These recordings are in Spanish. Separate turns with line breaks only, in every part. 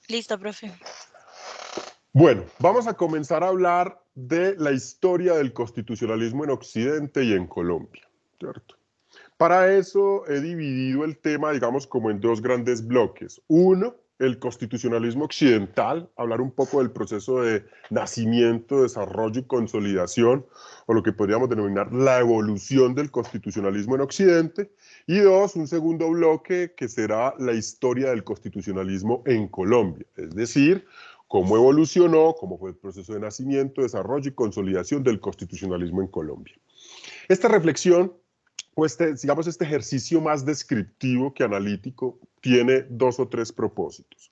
Listo, profe.
Bueno, vamos a comenzar a hablar de la historia del constitucionalismo en Occidente y en Colombia, ¿cierto? Para eso he dividido el tema, digamos, como en dos grandes bloques. Uno, el constitucionalismo occidental, hablar un poco del proceso de nacimiento, desarrollo y consolidación, o lo que podríamos denominar la evolución del constitucionalismo en Occidente. Y dos, un segundo bloque que será la historia del constitucionalismo en Colombia, es decir, cómo evolucionó, cómo fue el proceso de nacimiento, desarrollo y consolidación del constitucionalismo en Colombia. Esta reflexión o digamos, este ejercicio más descriptivo que analítico tiene dos o tres propósitos.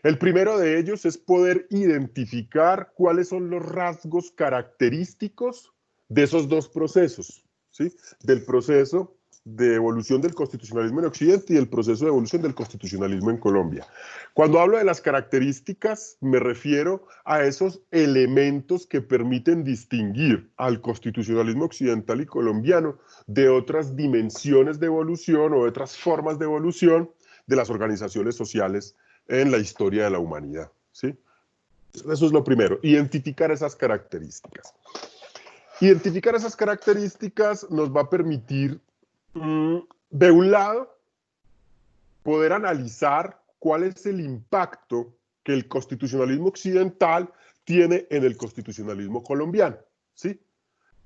El primero de ellos es poder identificar cuáles son los rasgos característicos de esos dos procesos, ¿sí? Del proceso de evolución del constitucionalismo en Occidente y el proceso de evolución del constitucionalismo en Colombia. Cuando hablo de las características, me refiero a esos elementos que permiten distinguir al constitucionalismo occidental y colombiano de otras dimensiones de evolución o de otras formas de evolución de las organizaciones sociales en la historia de la humanidad, ¿sí? Eso es lo primero, identificar esas características. Identificar esas características nos va a permitir, de un lado, poder analizar cuál es el impacto que el constitucionalismo occidental tiene en el constitucionalismo colombiano, ¿sí?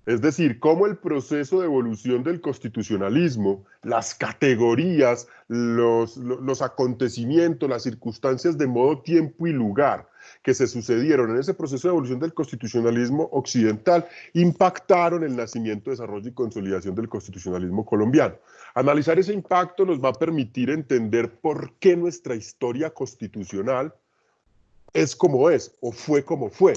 Es decir, cómo el proceso de evolución del constitucionalismo, las categorías, los acontecimientos, las circunstancias de modo, tiempo y lugar que se sucedieron en ese proceso de evolución del constitucionalismo occidental impactaron el nacimiento, desarrollo y consolidación del constitucionalismo colombiano. Analizar ese impacto nos va a permitir entender por qué nuestra historia constitucional es como es, o fue como fue,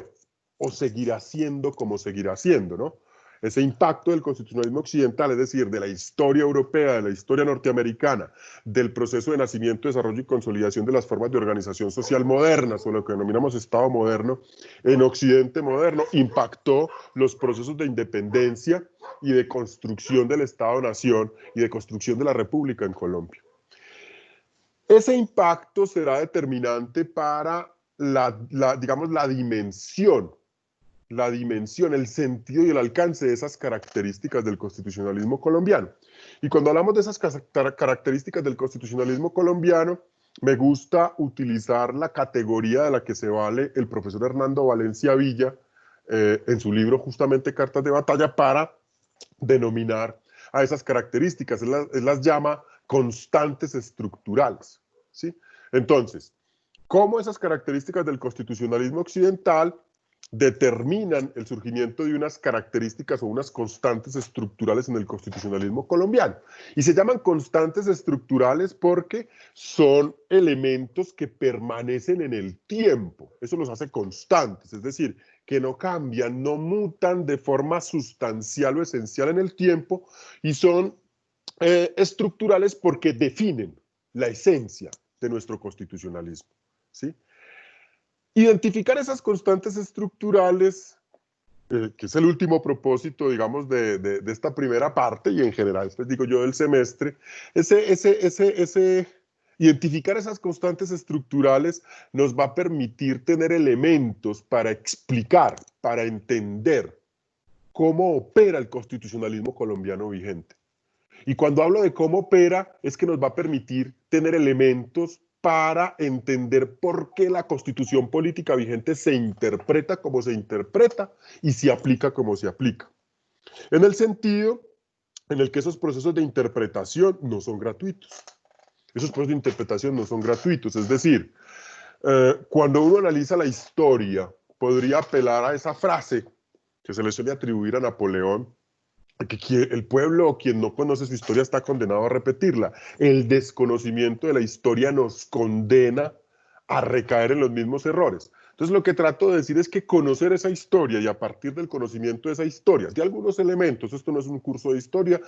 o seguirá siendo como seguirá siendo, ¿no? Ese impacto del constitucionalismo occidental, es decir, de la historia europea, de la historia norteamericana, del proceso de nacimiento, desarrollo y consolidación de las formas de organización social modernas, o lo que denominamos Estado moderno, en Occidente moderno, impactó los procesos de independencia y de construcción del Estado-Nación y de construcción de la República en Colombia. Ese impacto será determinante para digamos, la dimensión, el sentido y el alcance de esas características del constitucionalismo colombiano. Y cuando hablamos de esas características del constitucionalismo colombiano, me gusta utilizar la categoría de la que se vale el profesor Hernando Valencia Villa en su libro justamente Cartas de Batalla para denominar a esas características. Él las llama constantes estructurales, ¿sí? Entonces, ¿cómo esas características del constitucionalismo occidental determinan el surgimiento de unas características o unas constantes estructurales en el constitucionalismo colombiano? Y se llaman constantes estructurales porque son elementos que permanecen en el tiempo. Eso los hace constantes, es decir, que no cambian, no mutan de forma sustancial o esencial en el tiempo y son estructurales porque definen la esencia de nuestro constitucionalismo, ¿sí? Identificar esas constantes estructurales, que es el último propósito, digamos, de esta primera parte y en general, pues digo yo, del semestre, identificar esas constantes estructurales nos va a permitir tener elementos para explicar, para entender cómo opera el constitucionalismo colombiano vigente. Y cuando hablo de cómo opera, es que nos va a permitir tener elementos para entender por qué la constitución política vigente se interpreta como se interpreta y se aplica como se aplica. En el sentido en el que esos procesos de interpretación no son gratuitos. Esos procesos de interpretación no son gratuitos, es decir, cuando uno analiza la historia, podría apelar a esa frase que se le suele atribuir a Napoleón, que el pueblo o quien no conoce su historia está condenado a repetirla. El desconocimiento de la historia nos condena a recaer en los mismos errores. Entonces lo que trato de decir es que conocer esa historia y a partir del conocimiento de esa historia, de algunos elementos, esto no es un curso de historia,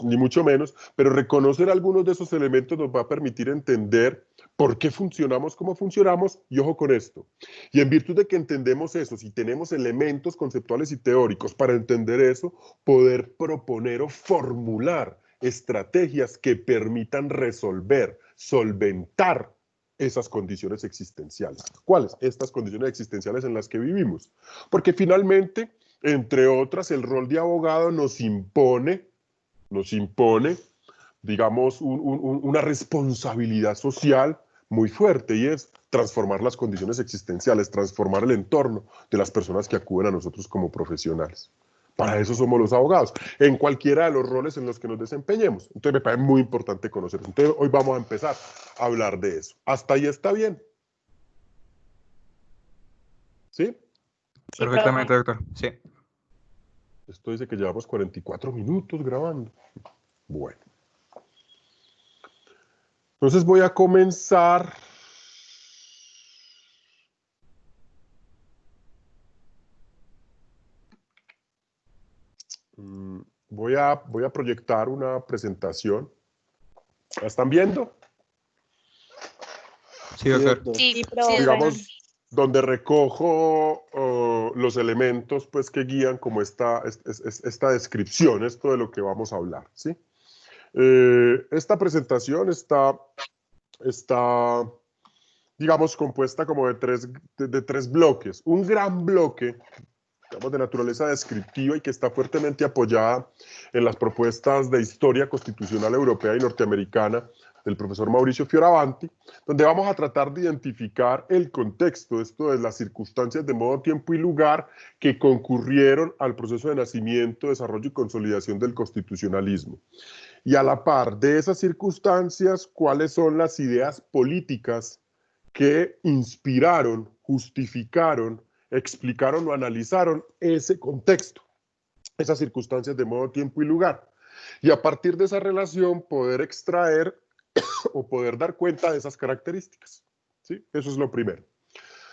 ni mucho menos, pero reconocer algunos de esos elementos nos va a permitir entender por qué funcionamos como funcionamos, y ojo con esto. Y en virtud de que entendemos eso, si tenemos elementos conceptuales y teóricos para entender eso, poder proponer o formular estrategias que permitan resolver, solventar esas condiciones existenciales. ¿Cuáles? Estas condiciones existenciales en las que vivimos. Porque finalmente, entre otras, el rol de abogado nos impone, digamos, una responsabilidad social muy fuerte, y es transformar las condiciones existenciales, transformar el entorno de las personas que acuden a nosotros como profesionales. Para eso somos los abogados, en cualquiera de los roles en los que nos desempeñemos. Entonces me parece muy importante conocer. Entonces hoy vamos a empezar a hablar de eso. ¿Hasta ahí está bien? ¿Sí?
Sí,
Perfectamente,
profe.
doctor. Sí.
Esto dice que llevamos 44 minutos grabando. Bueno. Entonces voy a comenzar. Voy a proyectar una presentación. ¿La están viendo?
Sí, doctor.
Sí,
Digamos,
profe.
donde recojo los elementos pues, que guían como esta descripción, esto de lo que vamos a hablar, ¿sí? Esta presentación está, digamos, compuesta como de tres bloques. Un gran bloque, digamos, de naturaleza descriptiva y que está fuertemente apoyada en las propuestas de historia constitucional europea y norteamericana del profesor Mauricio Fioravanti, donde vamos a tratar de identificar el contexto, esto de las circunstancias de modo, tiempo y lugar que concurrieron al proceso de nacimiento, desarrollo y consolidación del constitucionalismo. Y a la par de esas circunstancias, cuáles son las ideas políticas que inspiraron, justificaron, explicaron o analizaron ese contexto, esas circunstancias de modo, tiempo y lugar. Y a partir de esa relación poder extraer o poder dar cuenta de esas características. ¿Sí? Eso es lo primero.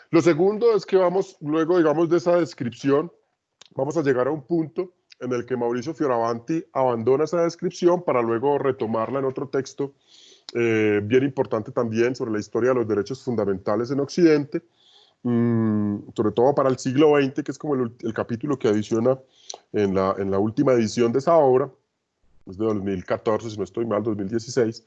Lo segundo es que vamos, luego, digamos, de esa descripción, vamos a llegar a un punto en el que Mauricio Fioravanti abandona esa descripción para luego retomarla en otro texto bien importante también sobre la historia de los derechos fundamentales en Occidente, sobre todo para el siglo XX, que es como el capítulo que adiciona en la última edición de esa obra, es de 2014, si no estoy mal, 2016,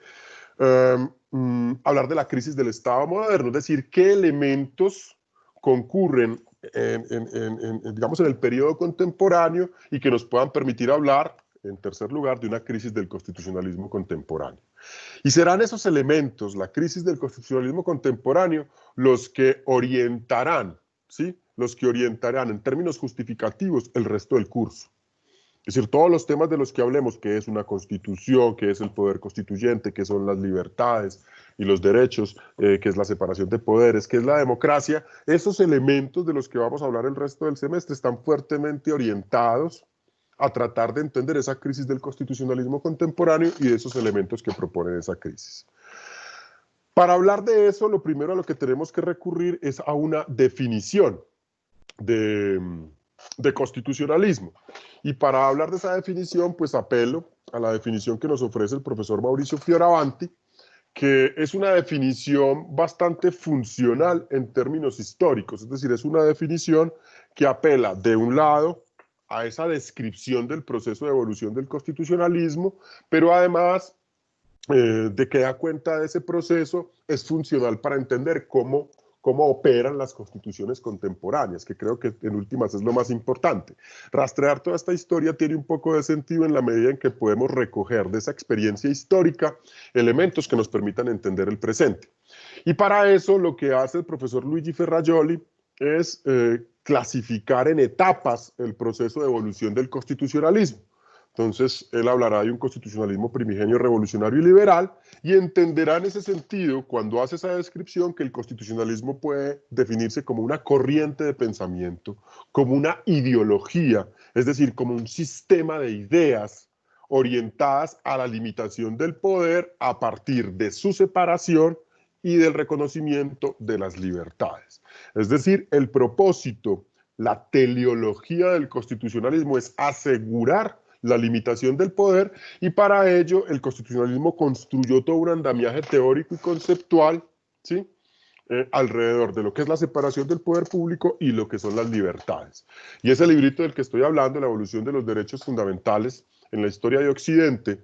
hablar de la crisis del Estado moderno, es decir, qué elementos concurren digamos, en el periodo contemporáneo y que nos puedan permitir hablar, en tercer lugar, de una crisis del constitucionalismo contemporáneo. Y serán esos elementos, la crisis del constitucionalismo contemporáneo, los que orientarán, ¿sí? Los que orientarán en términos justificativos el resto del curso. Es decir, todos los temas de los que hablemos, que es una constitución, que es el poder constituyente, que son las libertades y los derechos, que es la separación de poderes, que es la democracia, esos elementos de los que vamos a hablar el resto del semestre están fuertemente orientados a tratar de entender esa crisis del constitucionalismo contemporáneo y de esos elementos que proponen esa crisis. Para hablar de eso, lo primero a lo que tenemos que recurrir es a una definición de constitucionalismo. Y para hablar de esa definición, pues apelo a la definición que nos ofrece el profesor Mauricio Fioravanti, que es una definición bastante funcional en términos históricos, es decir, es una definición que apela de un lado a esa descripción del proceso de evolución del constitucionalismo, pero además de que da cuenta de ese proceso, es funcional para entender cómo operan las constituciones contemporáneas, que creo que en últimas es lo más importante. Rastrear toda esta historia tiene un poco de sentido en la medida en que podemos recoger de esa experiencia histórica elementos que nos permitan entender el presente. Y para eso lo que hace el profesor Luigi Ferrajoli es clasificar en etapas el proceso de evolución del constitucionalismo. Entonces, él hablará de un constitucionalismo primigenio, revolucionario y liberal, y entenderá en ese sentido, cuando hace esa descripción, que el constitucionalismo puede definirse como una corriente de pensamiento, como una ideología, es decir, como un sistema de ideas orientadas a la limitación del poder a partir de su separación y del reconocimiento de las libertades. Es decir, el propósito, la teleología del constitucionalismo es asegurar la limitación del poder, y para ello el constitucionalismo construyó todo un andamiaje teórico y conceptual, ¿sí? Alrededor de lo que es la separación del poder público y lo que son las libertades. Y ese librito del que estoy hablando, La evolución de los derechos fundamentales en la historia de Occidente,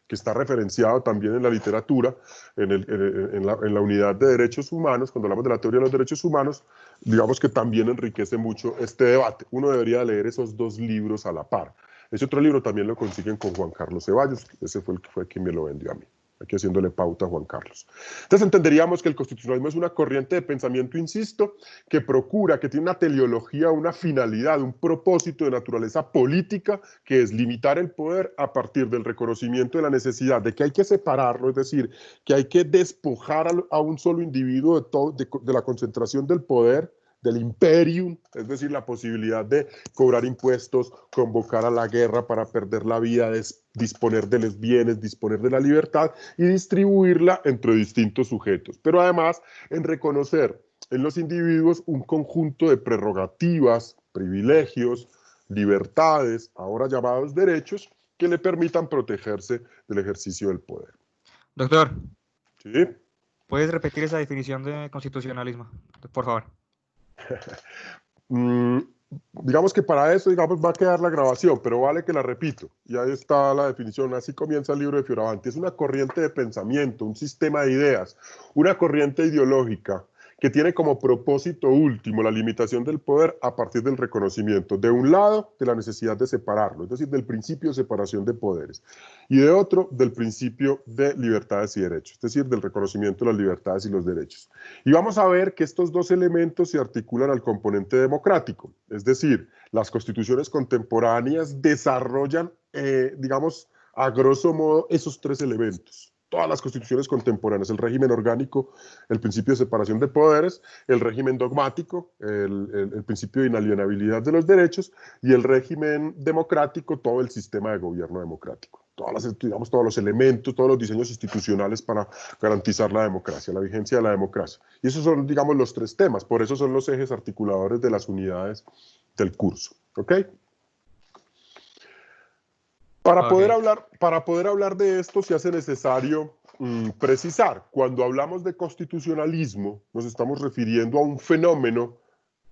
que está referenciado también en la literatura, en la unidad de derechos humanos, cuando hablamos de la teoría de los derechos humanos, digamos que también enriquece mucho este debate. Uno debería leer esos dos libros a la par. Ese otro libro también lo consiguen con Juan Carlos Ceballos, ese fue quien me lo vendió a mí, aquí haciéndole pauta a Juan Carlos. Entonces entenderíamos que el constitucionalismo es una corriente de pensamiento, insisto, que procura, que tiene una teleología, una finalidad, un propósito de naturaleza política, que es limitar el poder a partir del reconocimiento de la necesidad de que hay que separarlo, es decir, que hay que despojar a un solo individuo de la concentración del poder, del imperium, es decir, la posibilidad de cobrar impuestos, convocar a la guerra para perder la vida, disponer de los bienes, disponer de la libertad y distribuirla entre distintos sujetos. Pero además en reconocer en los individuos un conjunto de prerrogativas, privilegios, libertades, ahora llamados derechos, que le permitan protegerse del ejercicio del poder.
Doctor,
¿Sí?
¿puedes repetir esa definición de constitucionalismo, por favor?
Digamos que para eso, digamos, va a quedar la grabación, pero vale que la repito. Y ahí está la definición, así comienza el libro de Fioravanti. Es una corriente de pensamiento, un sistema de ideas, una corriente ideológica que tiene como propósito último la limitación del poder a partir del reconocimiento, de un lado, de la necesidad de separarlo, es decir, del principio de separación de poderes, y de otro, del principio de libertades y derechos, es decir, del reconocimiento de las libertades y los derechos. Y vamos a ver que estos dos elementos se articulan al componente democrático, es decir, las constituciones contemporáneas desarrollan, digamos, a grosso modo, esos tres elementos. Todas las constituciones contemporáneas, el régimen orgánico, el principio de separación de poderes, el régimen dogmático, el principio de inalienabilidad de los derechos, y el régimen democrático, todo el sistema de gobierno democrático. Digamos, todos los elementos, todos los diseños institucionales para garantizar la democracia, la vigencia de la democracia. Y esos son, digamos, los tres temas, por eso son los ejes articuladores de las unidades del curso. ¿Ok? Para poder hablar de esto se hace necesario precisar. Cuando hablamos de constitucionalismo, nos estamos refiriendo a un fenómeno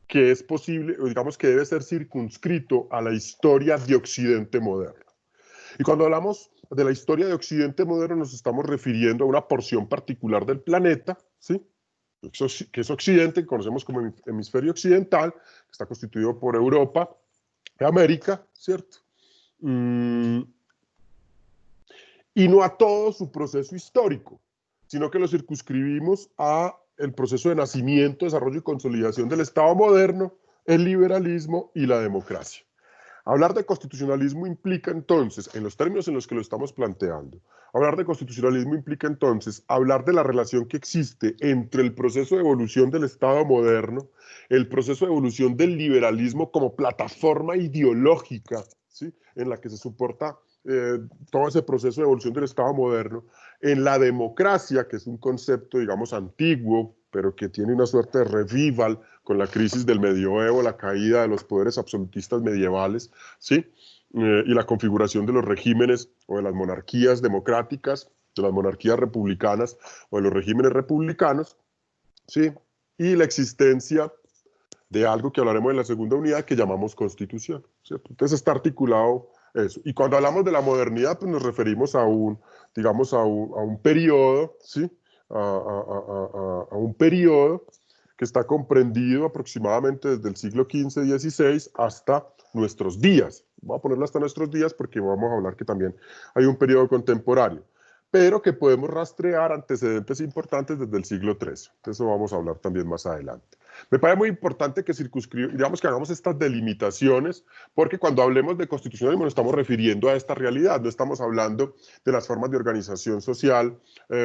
que es posible, digamos que debe ser circunscrito a la historia de Occidente moderno. Y cuando hablamos de la historia de Occidente moderno, nos estamos refiriendo a una porción particular del planeta, ¿sí? Que es Occidente, que conocemos como hemisferio occidental, que está constituido por Europa y América, ¿cierto? Y no a todo su proceso histórico, sino que lo circunscribimos a el proceso de nacimiento, desarrollo y consolidación del Estado moderno, el liberalismo y la democracia. Hablar de constitucionalismo implica entonces, en los términos en los que lo estamos planteando, hablar de constitucionalismo implica entonces hablar de la relación que existe entre el proceso de evolución del Estado moderno, el proceso de evolución del liberalismo como plataforma ideológica, ¿sí?, en la que se soporta todo ese proceso de evolución del Estado moderno, en la democracia, que es un concepto, digamos, antiguo, pero que tiene una suerte de revival con la crisis del medioevo, la caída de los poderes absolutistas medievales, ¿sí? Y la configuración de los regímenes o de las monarquías democráticas, de las monarquías republicanas o de los regímenes republicanos, ¿sí? Y la existencia de algo que hablaremos en la segunda unidad que llamamos constitución, ¿cierto? Entonces está articulado eso. Y cuando hablamos de la modernidad, pues nos referimos a un, digamos, a un periodo, ¿sí? A un periodo que está comprendido aproximadamente desde el siglo XV-XVI hasta nuestros días. Voy a ponerlo hasta nuestros días porque vamos a hablar que también hay un periodo contemporáneo, pero que podemos rastrear antecedentes importantes desde el siglo XIII. De eso vamos a hablar también más adelante. Me parece muy importante que digamos que hagamos estas delimitaciones, porque cuando hablemos de constitucionalismo nos estamos refiriendo a esta realidad, no estamos hablando de las formas de organización social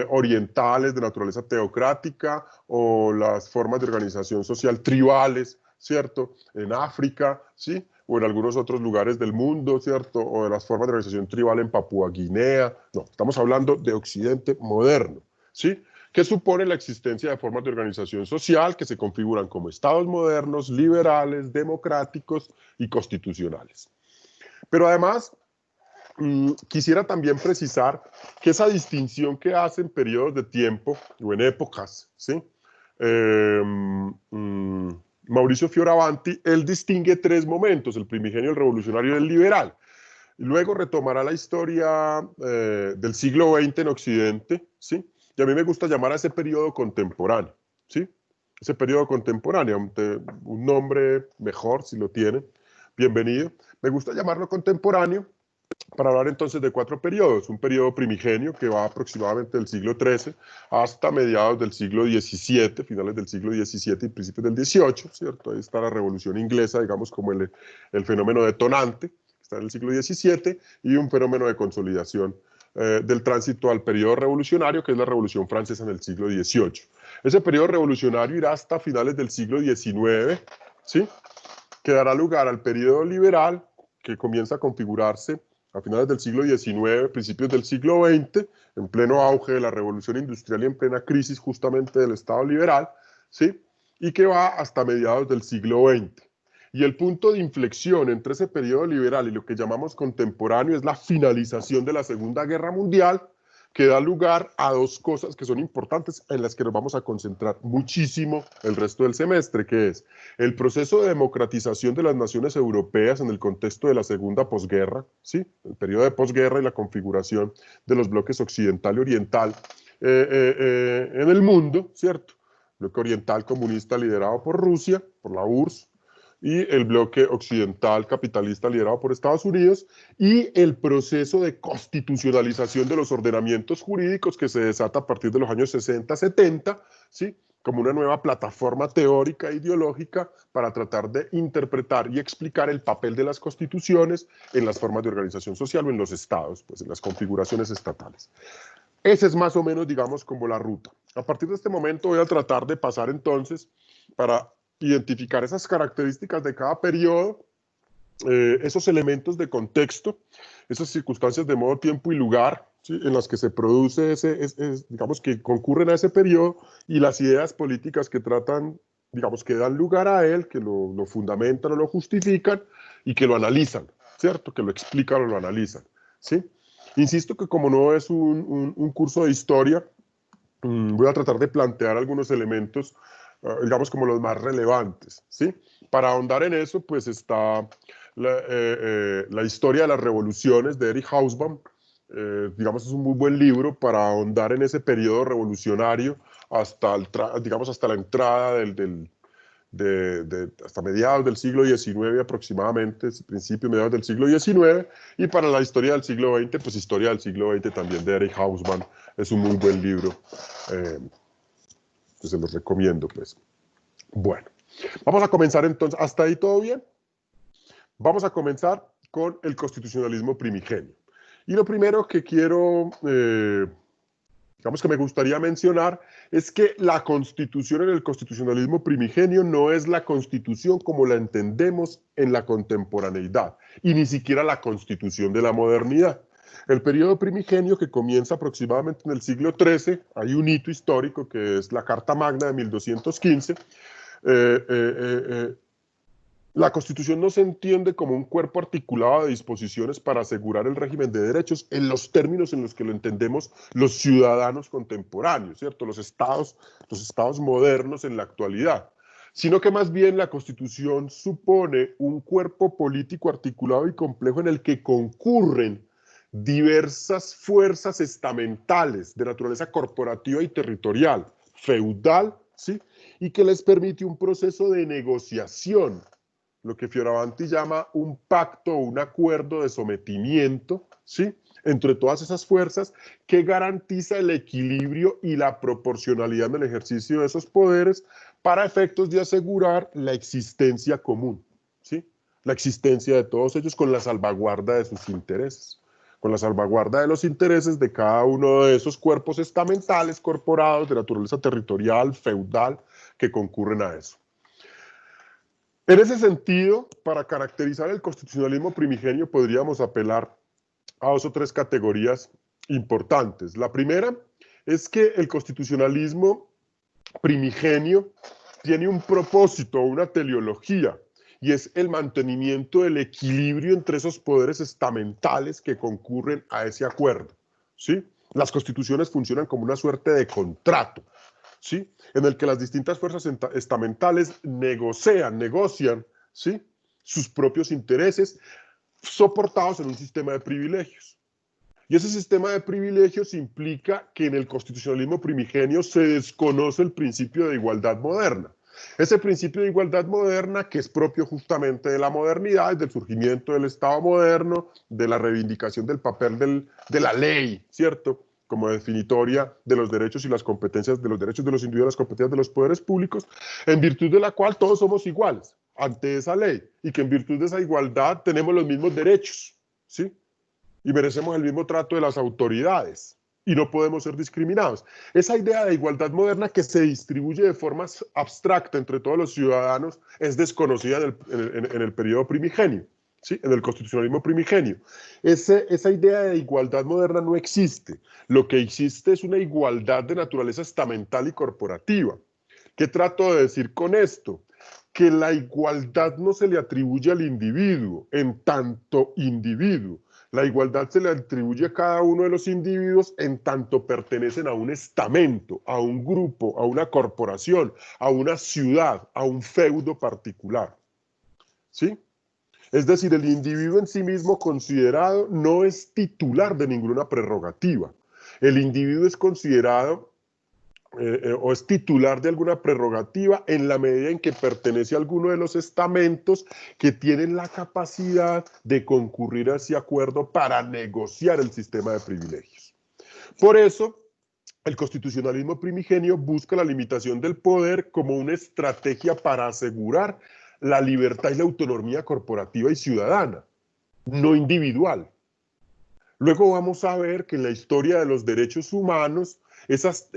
orientales de naturaleza teocrática o las formas de organización social tribales, ¿cierto? En África, ¿sí? O en algunos otros lugares del mundo, ¿cierto? O de las formas de organización tribal en Papúa Guinea. No, estamos hablando de Occidente moderno, ¿sí? Que supone la existencia de formas de organización social que se configuran como estados modernos, liberales, democráticos y constitucionales. Pero además, quisiera también precisar que esa distinción que hacen periodos de tiempo o en épocas, ¿sí? Mauricio Fioravanti, él distingue tres momentos, el primigenio, el revolucionario y el liberal. Y luego retomará la historia del siglo XX en Occidente, ¿sí? Y a mí me gusta llamar a ese periodo contemporáneo, ¿sí? Ese periodo contemporáneo, un nombre mejor si lo tienen, bienvenido. Me gusta llamarlo contemporáneo para hablar entonces de 4 periodos. Un periodo primigenio que va aproximadamente del siglo XIII hasta mediados del siglo XVII, finales del siglo XVII y principios del XVIII, ¿cierto? Ahí está la Revolución Inglesa, digamos, como el fenómeno detonante, está en el siglo XVII, y un fenómeno de consolidación del tránsito al periodo revolucionario, que es la Revolución Francesa en el siglo XVIII. Ese periodo revolucionario irá hasta finales del siglo XIX, ¿sí? Que dará lugar al periodo liberal, que comienza a configurarse a finales del siglo XIX, principios del siglo XX, en pleno auge de la revolución industrial y en plena crisis justamente del Estado liberal, ¿sí? Y que va hasta mediados del siglo XX. Y el punto de inflexión entre ese periodo liberal y lo que llamamos contemporáneo es la finalización de la Segunda Guerra Mundial, que da lugar a 2 cosas que son importantes en las que nos vamos a concentrar muchísimo el resto del semestre, que es el proceso de democratización de las naciones europeas en el contexto de la segunda posguerra, ¿sí? El periodo de posguerra y la configuración de los bloques occidental y oriental en el mundo, ¿cierto? El bloque oriental comunista liderado por Rusia, por la URSS, y el bloque occidental capitalista liderado por Estados Unidos, y el proceso de constitucionalización de los ordenamientos jurídicos que se desata a partir de los años 60, 70, ¿sí? Como una nueva plataforma teórica e ideológica para tratar de interpretar y explicar el papel de las constituciones en las formas de organización social o en los estados, pues en las configuraciones estatales. Esa es más o menos, digamos, como la ruta. A partir de este momento voy a tratar de pasar entonces para identificar esas características de cada periodo, esos elementos de contexto, esas circunstancias de modo, tiempo y lugar, ¿sí? En las que se produce digamos, que concurren a ese periodo, y las ideas políticas que tratan, digamos, que dan lugar a él, que lo fundamentan o lo justifican y que lo analizan, ¿cierto? Que lo explican o lo analizan, ¿sí? Insisto que como no es un curso de historia, voy a tratar de plantear algunos elementos, digamos, como los más relevantes, ¿sí? Para ahondar en eso, pues está la historia de las revoluciones de Eric Hobsbawm. Digamos, es un muy buen libro para ahondar en ese periodo revolucionario hasta, digamos, hasta la entrada hasta mediados del siglo XIX aproximadamente, principios, mediados del siglo XIX, y para la historia del siglo XX, pues historia del siglo XX también de Eric Hobsbawm, es un muy buen libro, que se los recomiendo, pues. Bueno, vamos a comenzar entonces, ¿hasta ahí todo bien? Vamos a comenzar con el constitucionalismo primigenio. Y lo primero que quiero, digamos que me gustaría mencionar, es que la constitución en el constitucionalismo primigenio no es la constitución como la entendemos en la contemporaneidad, y ni siquiera la constitución de la modernidad. El periodo primigenio, que comienza aproximadamente en el siglo XIII, hay un hito histórico que es la Carta Magna de 1215. La Constitución no se entiende como un cuerpo articulado de disposiciones para asegurar el régimen de derechos en los términos en los que lo entendemos los ciudadanos contemporáneos, ¿cierto? Los estados modernos en la actualidad, sino que más bien la Constitución supone un cuerpo político articulado y complejo en el que concurren diversas fuerzas estamentales de naturaleza corporativa y territorial, feudal, ¿sí? Y que les permite un proceso de negociación, lo que Fioravanti llama un pacto o un acuerdo de sometimiento, ¿sí? Entre todas esas fuerzas, que garantiza el equilibrio y la proporcionalidad en el ejercicio de esos poderes para efectos de asegurar la existencia común, ¿sí? La existencia de todos ellos con la salvaguarda de sus intereses, con la salvaguarda de los intereses de cada uno de esos cuerpos estamentales, corporados, de naturaleza territorial, feudal, que concurren a eso. En ese sentido, para caracterizar el constitucionalismo primigenio, podríamos apelar a 2 o 3 categorías importantes. La primera es que el constitucionalismo primigenio tiene un propósito, una teleología, y es el mantenimiento del equilibrio entre esos poderes estamentales que concurren a ese acuerdo, ¿sí? Las constituciones funcionan como una suerte de contrato, ¿sí? En el que las distintas fuerzas estamentales negocian, ¿sí? Sus propios intereses soportados en un sistema de privilegios. Y ese sistema de privilegios implica que en el constitucionalismo primigenio se desconoce el principio de igualdad moderna. Ese principio de igualdad moderna, que es propio justamente de la modernidad, del surgimiento del Estado moderno, de la reivindicación del papel de la ley, ¿cierto?, como definitoria de los derechos y las competencias, de los derechos de los individuos, las competencias de los poderes públicos, en virtud de la cual todos somos iguales ante esa ley, y que en virtud de esa igualdad tenemos los mismos derechos, ¿sí?, y merecemos el mismo trato de las autoridades y no podemos ser discriminados. Esa idea de igualdad moderna que se distribuye de forma abstracta entre todos los ciudadanos es desconocida en el periodo primigenio, ¿sí?, en el constitucionalismo primigenio. Esa idea de igualdad moderna no existe. Lo que existe es una igualdad de naturaleza estamental y corporativa. ¿Qué trato de decir con esto? Que la igualdad no se le atribuye al individuo en tanto individuo. La igualdad se le atribuye a cada uno de los individuos en tanto pertenecen a un estamento, a un grupo, a una corporación, a una ciudad, a un feudo particular. ¿Sí? Es decir, el individuo en sí mismo considerado no es titular de ninguna prerrogativa. El individuo es considerado o es titular de alguna prerrogativa en la medida en que pertenece a alguno de los estamentos que tienen la capacidad de concurrir a ese acuerdo para negociar el sistema de privilegios. Por eso, el constitucionalismo primigenio busca la limitación del poder como una estrategia para asegurar la libertad y la autonomía corporativa y ciudadana, no individual. Luego vamos a ver que en la historia de los derechos humanos, esas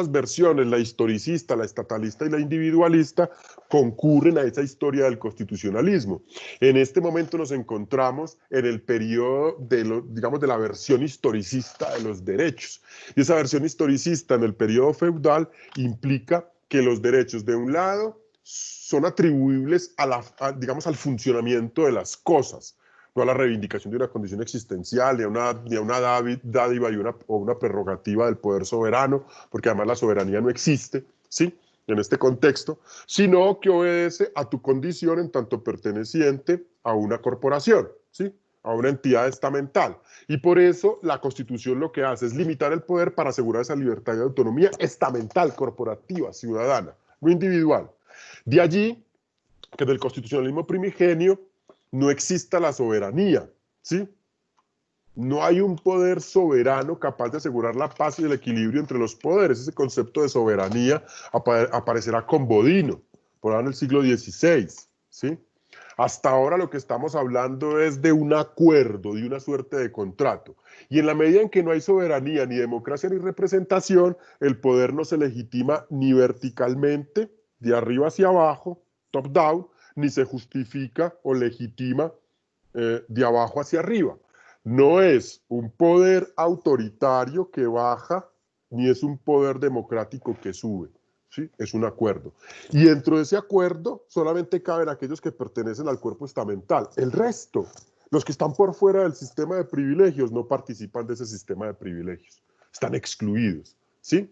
versiones, la historicista, la estatalista y la individualista, concurren a esa historia del constitucionalismo. En este momento nos encontramos en el periodo de la versión historicista de los derechos. Y esa versión historicista en el periodo feudal implica que los derechos, de un lado, son atribuibles al funcionamiento de las cosas, no a la reivindicación de una condición existencial, ni a una dádiva o una prerrogativa del poder soberano, porque además la soberanía no existe, ¿sí?, en este contexto, sino que obedece a tu condición en tanto perteneciente a una corporación, ¿sí?, a una entidad estamental. Y por eso la Constitución lo que hace es limitar el poder para asegurar esa libertad y autonomía estamental, corporativa, ciudadana, no individual. De allí que en el constitucionalismo primigenio no exista la soberanía, ¿sí? No hay un poder soberano capaz de asegurar la paz y el equilibrio entre los poderes. Ese concepto de soberanía aparecerá con Bodino, por ahí en el siglo XVI, ¿sí? Hasta ahora lo que estamos hablando es de un acuerdo, de una suerte de contrato. Y en la medida en que no hay soberanía, ni democracia, ni representación, el poder no se legitima ni verticalmente, de arriba hacia abajo, top-down, ni se justifica o legitima de abajo hacia arriba. No es un poder autoritario que baja, ni es un poder democrático que sube, ¿sí? Es un acuerdo. Y dentro de ese acuerdo solamente caben aquellos que pertenecen al cuerpo estamental. El resto, los que están por fuera del sistema de privilegios, no participan de ese sistema de privilegios. Están excluidos, ¿sí?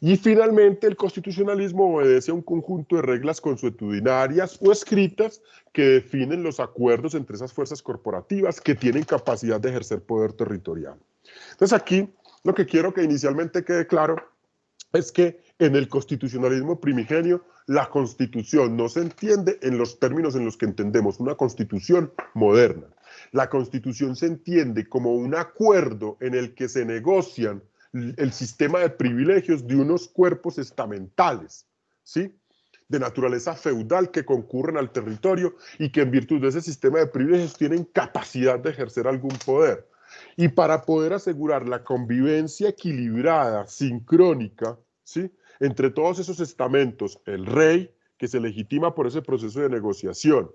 Y finalmente el constitucionalismo obedece a un conjunto de reglas consuetudinarias o escritas que definen los acuerdos entre esas fuerzas corporativas que tienen capacidad de ejercer poder territorial. Entonces aquí lo que quiero que inicialmente quede claro es que en el constitucionalismo primigenio la constitución no se entiende en los términos en los que entendemos una constitución moderna. La constitución se entiende como un acuerdo en el que se negocian el sistema de privilegios de unos cuerpos estamentales, ¿sí?, de naturaleza feudal que concurren al territorio y que en virtud de ese sistema de privilegios tienen capacidad de ejercer algún poder. Y para poder asegurar la convivencia equilibrada, sincrónica, ¿sí?, entre todos esos estamentos, el rey, que se legitima por ese proceso de negociación,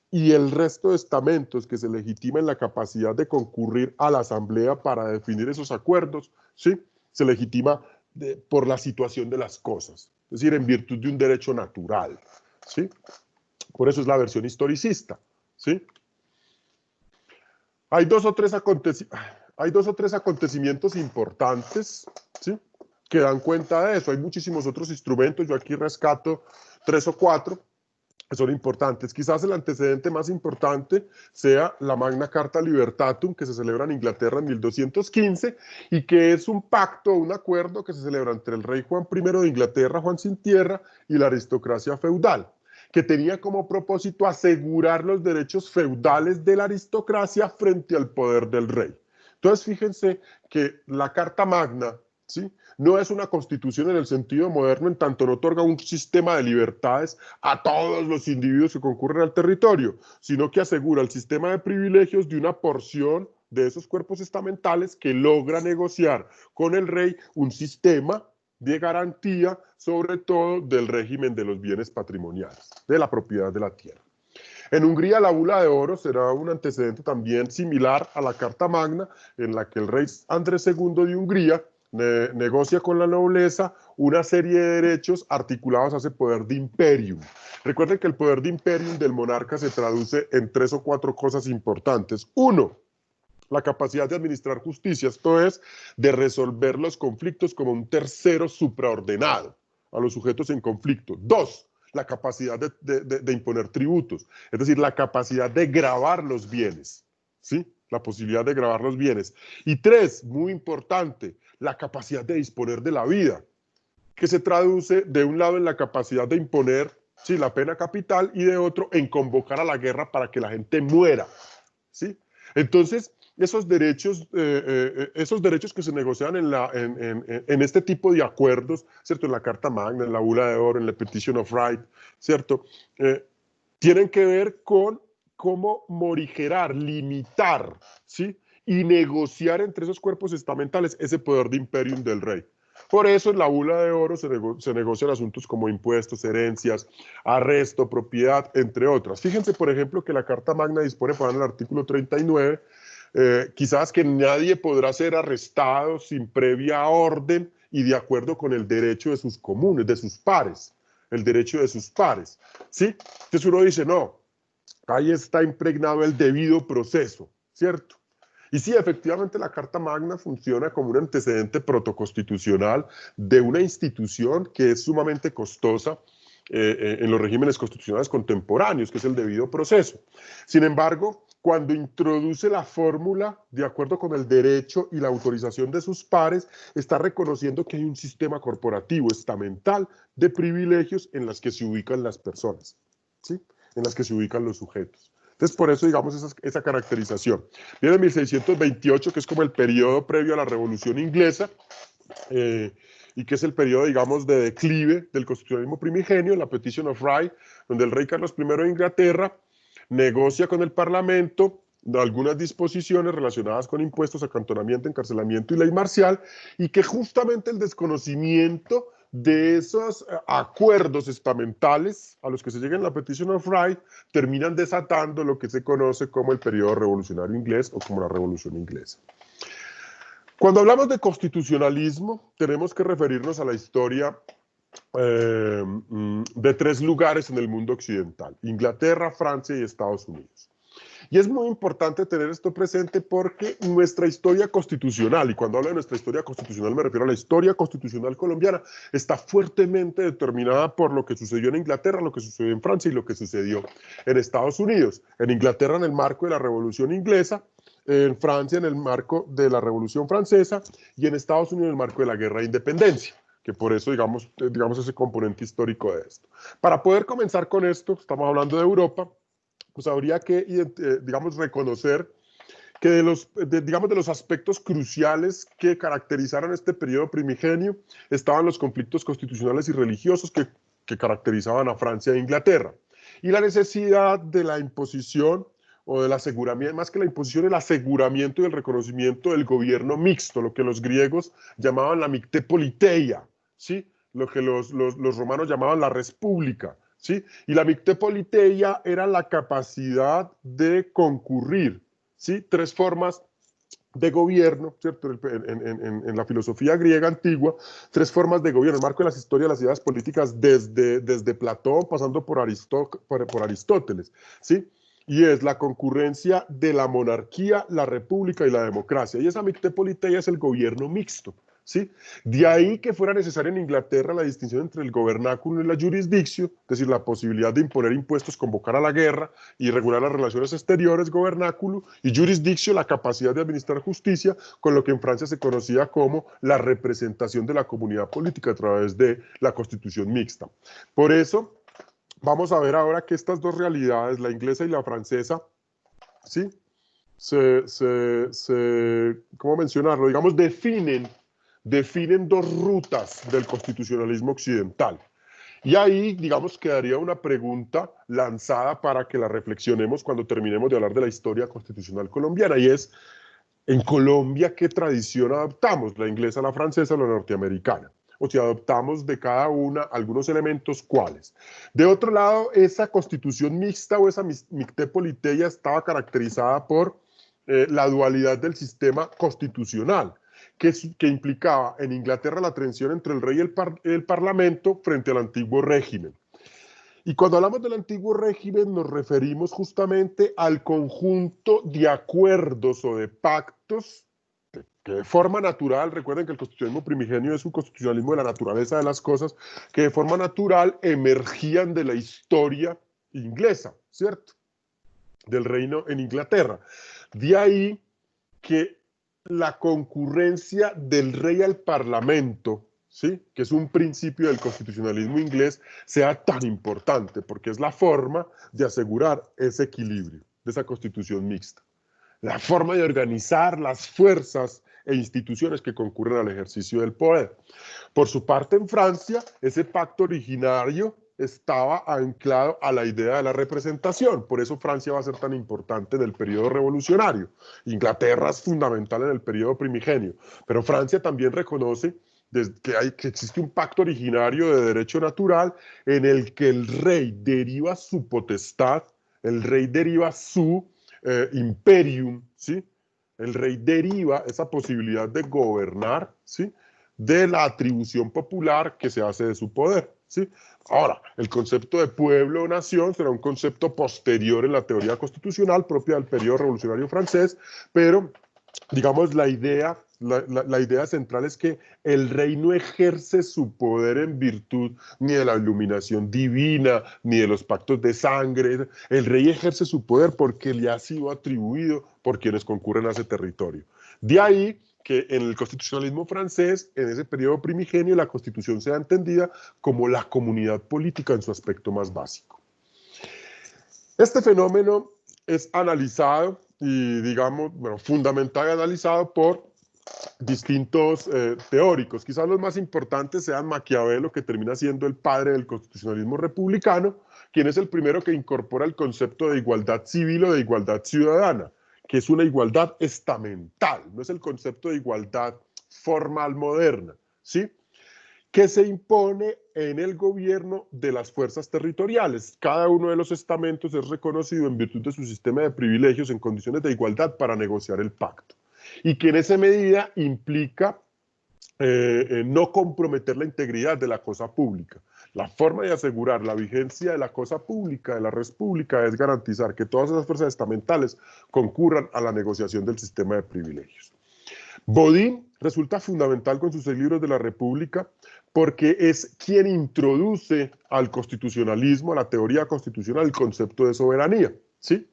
y el resto de estamentos que se legitima en la capacidad de concurrir a la asamblea para definir esos acuerdos, ¿sí?, se legitima por la situación de las cosas, es decir, en virtud de un derecho natural, ¿sí? Por eso es la versión historicista, ¿sí? Hay dos o tres acontecimientos importantes, ¿sí?, que dan cuenta de eso. Hay muchísimos otros instrumentos, yo aquí rescato 3 o 4. son importantes. Quizás el antecedente más importante sea la Magna Carta Libertatum, que se celebra en Inglaterra en 1215, y que es un pacto, un acuerdo que se celebra entre el rey Juan I de Inglaterra, Juan sin tierra, y la aristocracia feudal, que tenía como propósito asegurar los derechos feudales de la aristocracia frente al poder del rey. Entonces, fíjense que la Carta Magna, ¿sí?, no es una constitución en el sentido moderno, en tanto no otorga un sistema de libertades a todos los individuos que concurren al territorio, sino que asegura el sistema de privilegios de una porción de esos cuerpos estamentales que logra negociar con el rey un sistema de garantía, sobre todo del régimen de los bienes patrimoniales, de la propiedad de la tierra. En Hungría, la Bula de Oro será un antecedente también similar a la Carta Magna, en la que el rey Andrés II de Hungría negocia con la nobleza una serie de derechos articulados a ese poder de imperium. Recuerden que el poder de imperium del monarca se traduce en 3 o 4 cosas importantes. 1, la capacidad de administrar justicia, esto es, de resolver los conflictos como un tercero supraordenado a los sujetos en conflicto. 2, la capacidad de imponer tributos, es decir, la capacidad de gravar los bienes, ¿sí?, la posibilidad de gravar los bienes. Y 3, muy importante, la capacidad de disponer de la vida, que se traduce de un lado en la capacidad de imponer, sí, la pena capital, y de otro en convocar a la guerra para que la gente muera, ¿sí? Entonces, esos derechos que se negocian en este tipo de acuerdos, ¿cierto?, en la Carta Magna, en la Bula de Oro, en la Petition of Right, ¿cierto?, tienen que ver con cómo morigerar, limitar, ¿sí?, y negociar entre esos cuerpos estamentales ese poder de imperium del rey. Por eso en la Bula de Oro se negocian asuntos como impuestos, herencias, arresto, propiedad, entre otras. Fíjense, por ejemplo, que la Carta Magna dispone, para el artículo 39, quizás que nadie podrá ser arrestado sin previa orden y de acuerdo con el derecho de sus comunes, de sus pares, el derecho de sus pares, ¿sí? Entonces uno dice, no, ahí está impregnado el debido proceso, ¿cierto? Y sí, efectivamente la Carta Magna funciona como un antecedente protoconstitucional de una institución que es sumamente costosa en los regímenes constitucionales contemporáneos, que es el debido proceso. Sin embargo, cuando introduce la fórmula de acuerdo con el derecho y la autorización de sus pares, está reconociendo que hay un sistema corporativo estamental de privilegios en las que se ubican las personas, ¿sí?, en las que se ubican los sujetos. Entonces, por eso, digamos, esa caracterización. Viene en 1628, que es como el periodo previo a la Revolución Inglesa, y que es el periodo, digamos, de declive del constitucionalismo primigenio, la Petition of Right, donde el rey Carlos I de Inglaterra negocia con el Parlamento algunas disposiciones relacionadas con impuestos, acantonamiento, encarcelamiento y ley marcial, y que justamente el desconocimiento de esos acuerdos estamentales a los que se llega en la Petition of Right terminan desatando lo que se conoce como el periodo revolucionario inglés o como la Revolución Inglesa. Cuando hablamos de constitucionalismo, tenemos que referirnos a la historia de 3 lugares en el mundo occidental: Inglaterra, Francia y Estados Unidos. Y es muy importante tener esto presente porque nuestra historia constitucional, y cuando hablo de nuestra historia constitucional me refiero a la historia constitucional colombiana, está fuertemente determinada por lo que sucedió en Inglaterra, lo que sucedió en Francia y lo que sucedió en Estados Unidos. En Inglaterra en el marco de la Revolución Inglesa, en Francia en el marco de la Revolución Francesa y en Estados Unidos en el marco de la Guerra de Independencia, que por eso digamos ese componente histórico de esto. Para poder comenzar con esto, estamos hablando de Europa, pues habría que, digamos, reconocer que de los aspectos cruciales que caracterizaron este periodo primigenio estaban los conflictos constitucionales y religiosos que caracterizaban a Francia e Inglaterra, y la necesidad de la imposición o del aseguramiento, más que la imposición, el aseguramiento y el reconocimiento del gobierno mixto, lo que los griegos llamaban la mictepoliteia, ¿sí?, lo que los romanos llamaban la república, ¿sí? Y la mictepoliteia era la capacidad de concurrir, ¿sí?, 3 formas de gobierno, ¿cierto? En la filosofía griega antigua, 3 formas de gobierno, el marco de las historias de las ideas políticas desde Platón, pasando por Aristóteles, ¿sí? Y es la concurrencia de la monarquía, la república y la democracia. Y esa mictepoliteia es el gobierno mixto, ¿sí? De ahí que fuera necesaria en Inglaterra la distinción entre el gobernáculo y la jurisdicción, es decir, la posibilidad de imponer impuestos, convocar a la guerra y regular las relaciones exteriores, gobernáculo, y jurisdicción, la capacidad de administrar justicia, con lo que en Francia se conocía como la representación de la comunidad política a través de la constitución mixta. Por eso, vamos a ver ahora que estas dos realidades, la inglesa y la francesa, ¿sí? ¿Cómo mencionarlo? Digamos, definen dos rutas del constitucionalismo occidental. Y ahí, digamos, quedaría una pregunta lanzada para que la reflexionemos cuando terminemos de hablar de la historia constitucional colombiana, y es, en Colombia, ¿qué tradición adoptamos? ¿La inglesa, la francesa o la norteamericana? O si adoptamos de cada una algunos elementos, ¿cuáles? De otro lado, esa constitución mixta o esa mixté politeia estaba caracterizada por la dualidad del sistema constitucional, que implicaba en Inglaterra la tensión entre el rey y el parlamento frente al antiguo régimen. Y cuando hablamos del antiguo régimen nos referimos justamente al conjunto de acuerdos o de pactos que de forma natural, recuerden que el constitucionalismo primigenio es un constitucionalismo de la naturaleza de las cosas, que de forma natural emergían de la historia inglesa, ¿cierto? Del reino en Inglaterra. De ahí que la concurrencia del rey al parlamento, ¿sí?, que es un principio del constitucionalismo inglés, sea tan importante, porque es la forma de asegurar ese equilibrio de esa constitución mixta. La forma de organizar las fuerzas e instituciones que concurren al ejercicio del poder. Por su parte, en Francia, ese pacto originario estaba anclado a la idea de la representación. Por eso Francia va a ser tan importante en el periodo revolucionario. Inglaterra es fundamental en el periodo primigenio. Pero Francia también reconoce que existe un pacto originario de derecho natural en el que el rey deriva su potestad, el rey deriva su imperium, ¿sí? El rey deriva esa posibilidad de gobernar, ¿sí?, de la atribución popular que se hace de su poder, ¿sí? Ahora, el concepto de pueblo o nación será un concepto posterior en la teoría constitucional propia del periodo revolucionario francés, pero, digamos, la idea central es que el rey no ejerce su poder en virtud ni de la iluminación divina, ni de los pactos de sangre. El rey ejerce su poder porque le ha sido atribuido por quienes concurren a ese territorio. De ahí que en el constitucionalismo francés, en ese periodo primigenio, la constitución sea entendida como la comunidad política en su aspecto más básico. Este fenómeno es analizado y, digamos, bueno, fundamentado y analizado por distintos teóricos. Quizás los más importantes sean Maquiavelo, que termina siendo el padre del constitucionalismo republicano, quien es el primero que incorpora el concepto de igualdad civil o de igualdad ciudadana, que es una igualdad estamental, no es el concepto de igualdad formal moderna, ¿sí?, que se impone en el gobierno de las fuerzas territoriales. Cada uno de los estamentos es reconocido en virtud de su sistema de privilegios en condiciones de igualdad para negociar el pacto, y que en esa medida implica no comprometer la integridad de la cosa pública. La forma de asegurar la vigencia de la cosa pública, de la res pública, es garantizar que todas esas fuerzas estamentales concurran a la negociación del sistema de privilegios. Bodin resulta fundamental con sus 6 libros de la República porque es quien introduce al constitucionalismo, a la teoría constitucional, el concepto de soberanía, ¿sí?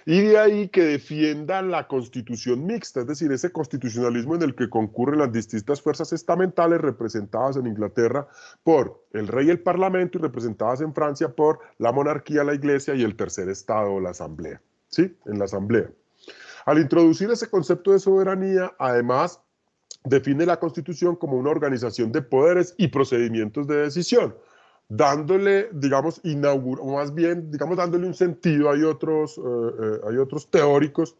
Y de ahí que defienda la constitución mixta, es decir, ese constitucionalismo en el que concurren las distintas fuerzas estamentales representadas en Inglaterra por el rey y el parlamento y representadas en Francia por la monarquía, la iglesia y el tercer estado o la asamblea, ¿sí? En la asamblea. Al introducir ese concepto de soberanía, además, define la Constitución como una organización de poderes y procedimientos de decisión, dándole, digamos, o más bien, digamos, dándole un sentido. Hay otros teóricos,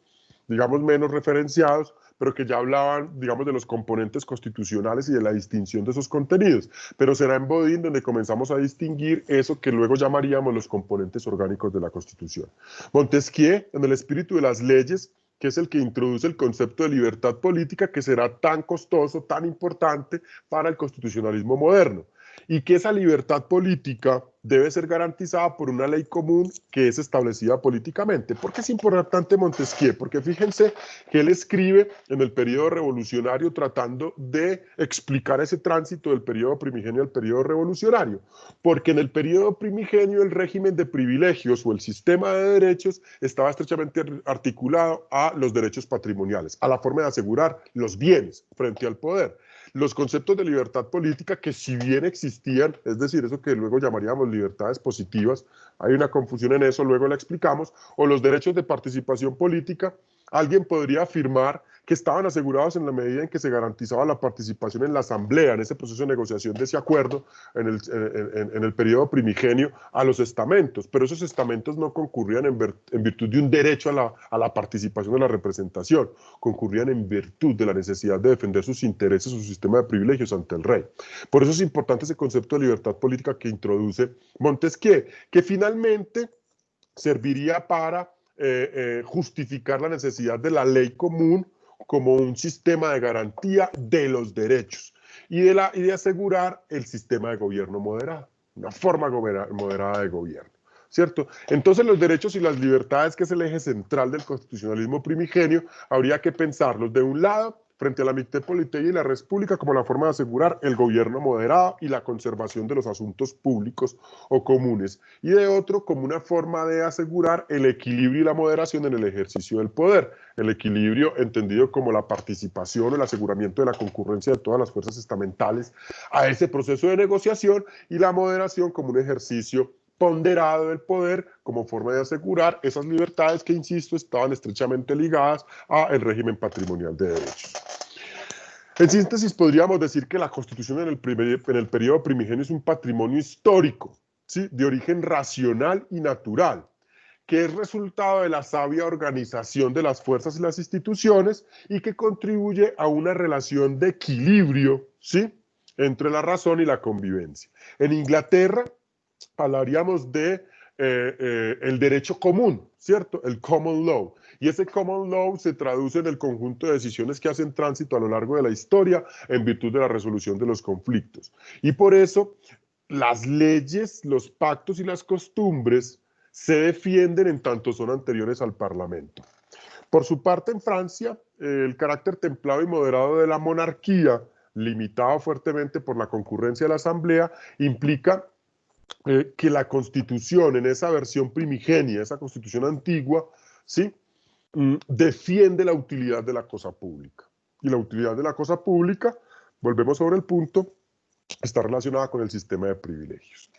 digamos, menos referenciados, pero que ya hablaban, digamos, de los componentes constitucionales y de la distinción de esos contenidos. Pero será en Bodin donde comenzamos a distinguir eso que luego llamaríamos los componentes orgánicos de la Constitución. Montesquieu, en el espíritu de las leyes, que es el que introduce el concepto de libertad política, que será tan costoso, tan importante para el constitucionalismo moderno. y que esa libertad política debe ser garantizada por una ley común que es establecida políticamente. ¿Por qué es importante Montesquieu? Porque fíjense que él escribe en el periodo revolucionario tratando de explicar ese tránsito del periodo primigenio al periodo revolucionario, porque en el periodo primigenio el régimen de privilegios o el sistema de derechos estaba estrechamente articulado a los derechos patrimoniales, a la forma de asegurar los bienes frente al poder. Los conceptos de libertad política que si bien existían, es decir, eso que luego llamaríamos libertades positivas, hay una confusión en eso, luego la explicamos, o los derechos de participación política, alguien podría afirmar que estaban asegurados en la medida en que se garantizaba la participación en la asamblea, en ese proceso de negociación de ese acuerdo, en el periodo primigenio, a los estamentos, pero esos estamentos no concurrían en virtud de un derecho a la participación de la representación, concurrían en virtud de la necesidad de defender sus intereses, su sistema de privilegios ante el rey. Por eso es importante ese concepto de libertad política que introduce Montesquieu, que finalmente serviría para justificar la necesidad de la ley común como un sistema de garantía de los derechos y de asegurar el sistema de gobierno moderado, una forma moderada de gobierno, ¿cierto? Entonces los derechos y las libertades, que es el eje central del constitucionalismo primigenio, habría que pensarlos de un lado frente a la Amicté Politeia y la Res Pública como la forma de asegurar el gobierno moderado y la conservación de los asuntos públicos o comunes, y de otro como una forma de asegurar el equilibrio y la moderación en el ejercicio del poder, el equilibrio entendido como la participación o el aseguramiento de la concurrencia de todas las fuerzas estamentales a ese proceso de negociación, y la moderación como un ejercicio ponderado del poder como forma de asegurar esas libertades que, insisto, estaban estrechamente ligadas al régimen patrimonial de derechos. En síntesis, podríamos decir que la Constitución en el periodo primigenio es un patrimonio histórico, ¿sí?, de origen racional y natural, que es resultado de la sabia organización de las fuerzas y las instituciones y que contribuye a una relación de equilibrio, ¿sí?, entre la razón y la convivencia. En Inglaterra hablaríamos de el derecho común, ¿cierto? El common law. Y ese common law se traduce en el conjunto de decisiones que hacen tránsito a lo largo de la historia en virtud de la resolución de los conflictos. Y por eso las leyes, los pactos y las costumbres se defienden en tanto son anteriores al Parlamento. Por su parte, en Francia, el carácter templado y moderado de la monarquía, limitado fuertemente por la concurrencia de la Asamblea, implica que la Constitución en esa versión primigenia, esa Constitución antigua, ¿sí?, defiende la utilidad de la cosa pública. Y la utilidad de la cosa pública, volvemos sobre el punto, está relacionada con el sistema de privilegios.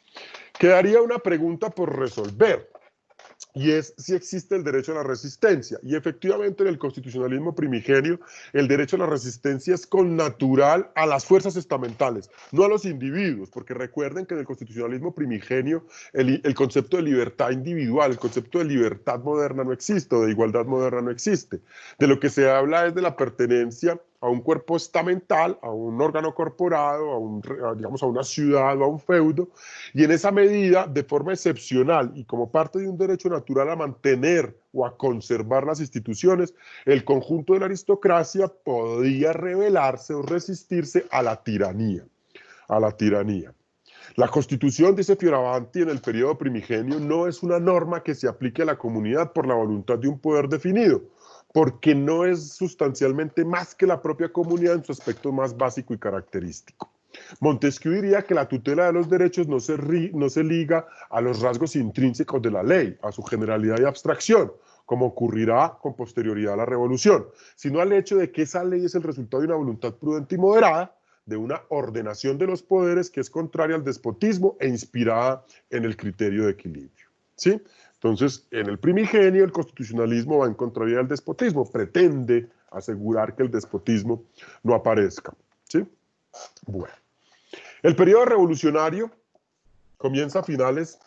Quedaría una pregunta por resolver, y es si existe el derecho a la resistencia. Y efectivamente en el constitucionalismo primigenio el derecho a la resistencia es connatural a las fuerzas estamentales, no a los individuos, porque recuerden que en el constitucionalismo primigenio el concepto de libertad individual, el concepto de libertad moderna no existe, o de igualdad moderna no existe. De lo que se habla es de la pertenencia a un cuerpo estamental, a un órgano corporado, digamos a una ciudad o a un feudo, y en esa medida, de forma excepcional y como parte de un derecho natural a mantener o a conservar las instituciones, el conjunto de la aristocracia podía rebelarse o resistirse a la tiranía. La Constitución, dice Fioravanti, en el periodo primigenio no es una norma que se aplique a la comunidad por la voluntad de un poder definido, porque no es sustancialmente más que la propia comunidad en su aspecto más básico y característico. Montesquieu diría que la tutela de los derechos no se liga a los rasgos intrínsecos de la ley, a su generalidad y abstracción, como ocurrirá con posterioridad a la revolución, sino al hecho de que esa ley es el resultado de una voluntad prudente y moderada, de una ordenación de los poderes que es contraria al despotismo e inspirada en el criterio de equilibrio, ¿sí? Entonces, en el primigenio, el constitucionalismo va en contravía del despotismo, pretende asegurar que el despotismo no aparezca, ¿sí? Bueno, el periodo revolucionario comienza a finales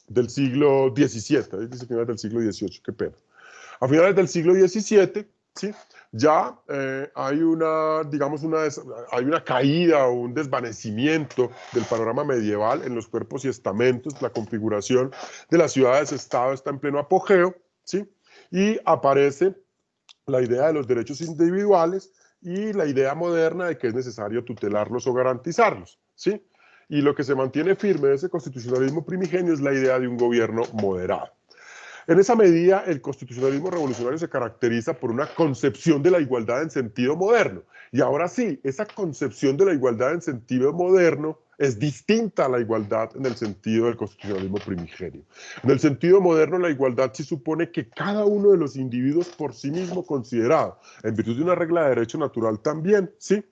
del siglo XVII, dice finales del siglo XVIII, qué pena. A finales del siglo XVII, ¿sí?, ya hay hay una caída o un desvanecimiento del panorama medieval en los cuerpos y estamentos, la configuración de las ciudades-estado está en pleno apogeo, ¿sí?, y aparece la idea de los derechos individuales y la idea moderna de que es necesario tutelarlos o garantizarlos, ¿sí? y lo que se mantiene firme de ese constitucionalismo primigenio es la idea de un gobierno moderado. En esa medida, el constitucionalismo revolucionario se caracteriza por una concepción de la igualdad en sentido moderno. Y ahora sí, esa concepción de la igualdad en sentido moderno es distinta a la igualdad en el sentido del constitucionalismo primigenio. En el sentido moderno, la igualdad sí supone que cada uno de los individuos por sí mismo considerado, en virtud de una regla de derecho natural también, sí,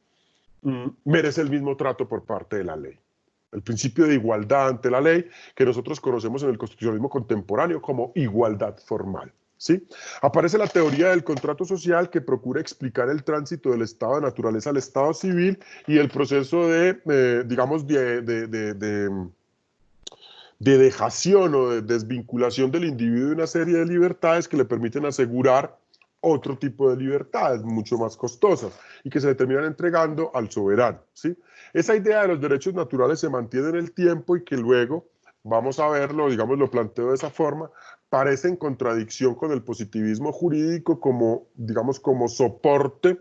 merece el mismo trato por parte de la ley. El principio de igualdad ante la ley, que nosotros conocemos en el constitucionalismo contemporáneo como igualdad formal. ¿Sí? Aparece la teoría del contrato social, que procura explicar el tránsito del estado de naturaleza al estado civil y el proceso de digamos, de dejación o de desvinculación del individuo de una serie de libertades que le permiten asegurar otro tipo de libertades mucho más costosas y que se le terminan entregando al soberano, ¿sí? Esa idea de los derechos naturales se mantiene en el tiempo y que luego, vamos a verlo, digamos, lo planteo de esa forma, parece en contradicción con el positivismo jurídico como, digamos, como soporte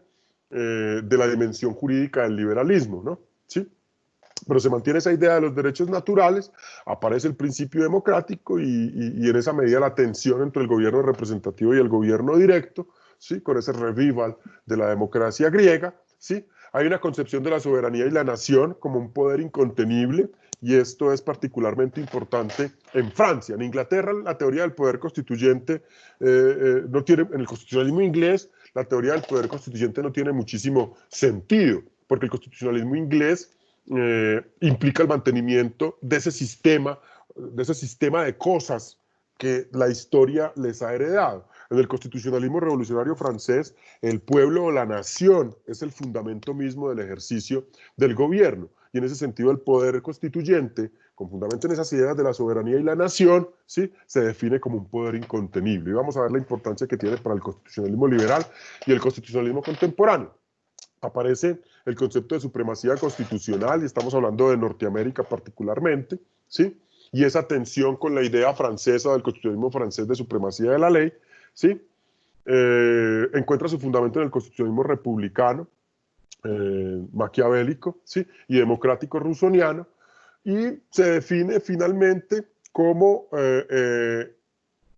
de la dimensión jurídica del liberalismo, ¿no? ¿Sí? Pero se mantiene esa idea de los derechos naturales, aparece el principio democrático y en esa medida la tensión entre el gobierno representativo y el gobierno directo, ¿sí? Con ese revival de la democracia griega, ¿sí? Hay una concepción de la soberanía y la nación como un poder incontenible, y esto es particularmente importante en Francia. En Inglaterra, la teoría del poder constituyente no tiene, en el constitucionalismo inglés, la teoría del poder constituyente no tiene muchísimo sentido, porque el constitucionalismo inglés implica el mantenimiento de ese sistema de cosas que la historia les ha heredado. En el constitucionalismo revolucionario francés, el pueblo o la nación es el fundamento mismo del ejercicio del gobierno. Y en ese sentido, el poder constituyente, con fundamento en esas ideas de la soberanía y la nación, ¿sí? Se define como un poder incontenible. Y vamos a ver la importancia que tiene para el constitucionalismo liberal y el constitucionalismo contemporáneo. Aparece el concepto de supremacía constitucional, y estamos hablando de Norteamérica particularmente, ¿sí? Y esa tensión con la idea francesa del constitucionalismo francés de supremacía de la ley, ¿sí? Encuentra su fundamento en el constitucionalismo republicano, maquiavélico, ¿sí? Y democrático rusoniano, y se define finalmente como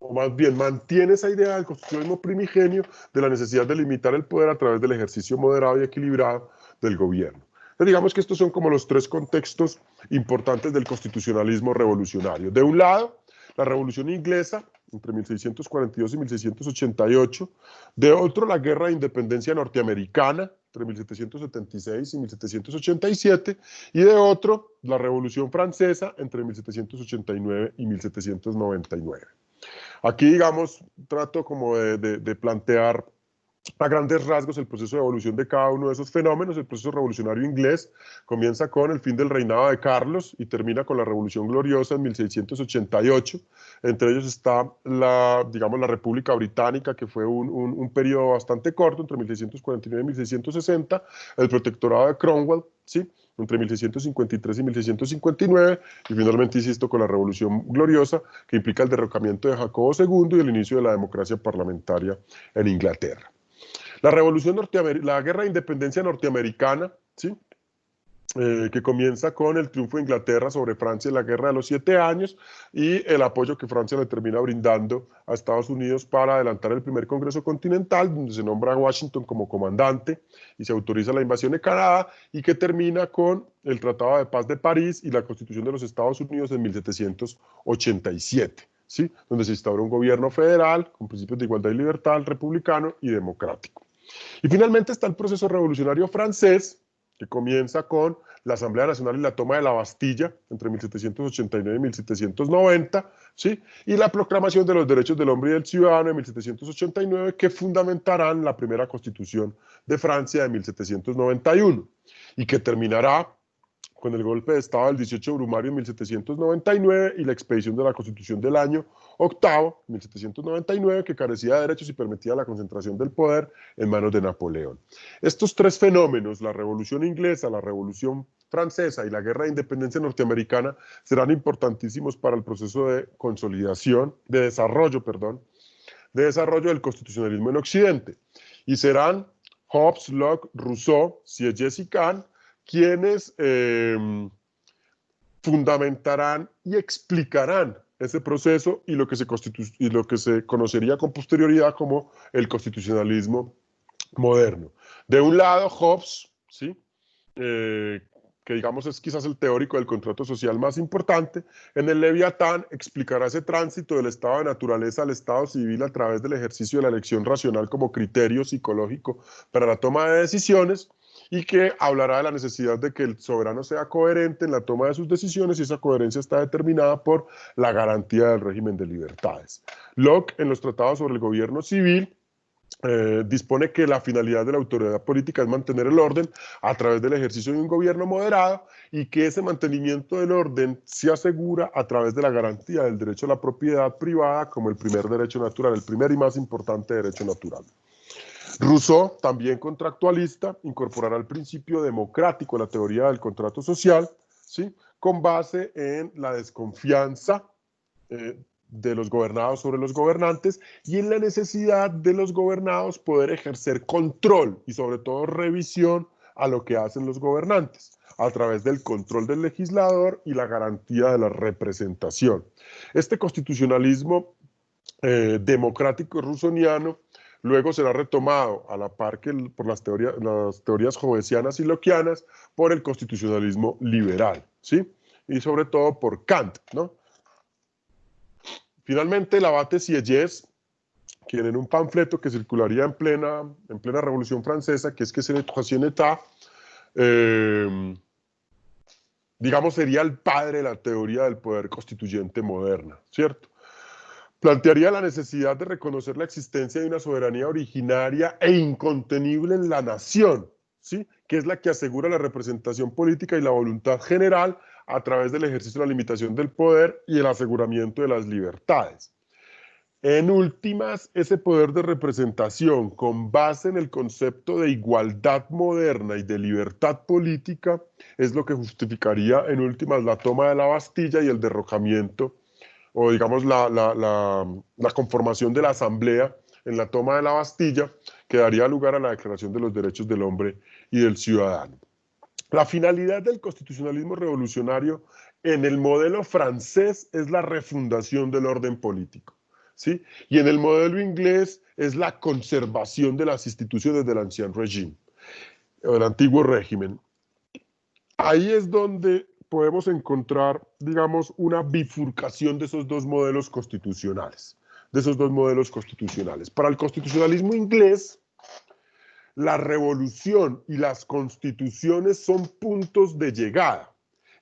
o más bien mantiene esa idea del constitucionalismo primigenio de la necesidad de limitar el poder a través del ejercicio moderado y equilibrado del gobierno. Entonces, digamos que estos son como los tres contextos importantes del constitucionalismo revolucionario. De un lado, la Revolución Inglesa, entre 1642 y 1688. De otro, la Guerra de Independencia Norteamericana, entre 1776 y 1787. Y de otro, la Revolución Francesa, entre 1789 y 1799. Aquí, digamos, trato como de plantear a grandes rasgos el proceso de evolución de cada uno de esos fenómenos. El proceso revolucionario inglés comienza con el fin del reinado de Carlos y termina con la Revolución Gloriosa en 1688. Entre ellos está digamos, la República Británica, que fue un periodo bastante corto, entre 1649 y 1660, el protectorado de Cromwell, ¿sí? Entre 1653 y 1659, y finalmente, insisto, con la Revolución Gloriosa, que implica el derrocamiento de Jacobo II y el inicio de la democracia parlamentaria en Inglaterra. La Guerra de Independencia Norteamericana, ¿sí? Que comienza con el triunfo de Inglaterra sobre Francia en la Guerra de los 7 años y el apoyo que Francia le termina brindando a Estados Unidos para adelantar el primer Congreso Continental, donde se nombra a Washington como comandante y se autoriza la invasión de Canadá, y que termina con el Tratado de Paz de París y la Constitución de los Estados Unidos en 1787, ¿sí? Donde se instaura un gobierno federal con principios de igualdad y libertad, republicano y democrático. Y finalmente está el proceso revolucionario francés, que comienza con la Asamblea Nacional y la toma de la Bastilla entre 1789 y 1790, ¿sí? Y la proclamación de los derechos del hombre y del ciudadano en 1789, que fundamentarán la primera Constitución de Francia de 1791, y que terminará con el golpe de Estado del 18 de Brumario en 1799 y la expedición de la Constitución del año octavo, 1799, que carecía de derechos y permitía la concentración del poder en manos de Napoleón. Estos tres fenómenos, la Revolución Inglesa, la Revolución Francesa y la Guerra de Independencia Norteamericana, serán importantísimos para el proceso de consolidación, de desarrollo del constitucionalismo en Occidente. Y serán Hobbes, Locke, Rousseau, Sieyès y Kant quienes fundamentarán y explicarán ese proceso y lo que se conocería con posterioridad como el constitucionalismo moderno. De un lado, Hobbes, ¿sí? Que digamos es quizás el teórico del contrato social más importante, en el Leviatán explicará ese tránsito del estado de naturaleza al estado civil a través del ejercicio de la elección racional como criterio psicológico para la toma de decisiones, y que hablará de la necesidad de que el soberano sea coherente en la toma de sus decisiones, y esa coherencia está determinada por la garantía del régimen de libertades. Locke, en los tratados sobre el gobierno civil, dispone que la finalidad de la autoridad política es mantener el orden a través del ejercicio de un gobierno moderado, y que ese mantenimiento del orden se asegura a través de la garantía del derecho a la propiedad privada como el primer derecho natural, el primer y más importante derecho natural. Rousseau, también contractualista, incorporará el principio democrático a la teoría del contrato social, ¿sí? Con base en la desconfianza de los gobernados sobre los gobernantes y en la necesidad de los gobernados poder ejercer control y sobre todo revisión a lo que hacen los gobernantes a través del control del legislador y la garantía de la representación. Este constitucionalismo democrático rousseauiano luego será retomado a la par que por las teorías hobbesianas y lockeanas por el constitucionalismo liberal, ¿sí? Y sobre todo por Kant, ¿no? Finalmente, el abate Sieyès, quien en un panfleto que circularía en plena Revolución Francesa, que es que c'est le troisième état, digamos, sería el padre de la teoría del poder constituyente moderna, ¿cierto? Plantearía la necesidad de reconocer la existencia de una soberanía originaria e incontenible en la nación, ¿sí? Que es la que asegura la representación política y la voluntad general a través del ejercicio de la limitación del poder y el aseguramiento de las libertades. En últimas, ese poder de representación con base en el concepto de igualdad moderna y de libertad política es lo que justificaría en últimas la toma de la Bastilla y el derrocamiento, o digamos la conformación de la Asamblea en la toma de la Bastilla, que daría lugar a la Declaración de los Derechos del Hombre y del Ciudadano. La finalidad del constitucionalismo revolucionario en el modelo francés es la refundación del orden político, ¿sí? Y en el modelo inglés es la conservación de las instituciones del ancien régime, o del antiguo régimen. Ahí es donde podemos encontrar, digamos, una bifurcación de esos dos modelos constitucionales, Para el constitucionalismo inglés, la revolución y las constituciones son puntos de llegada.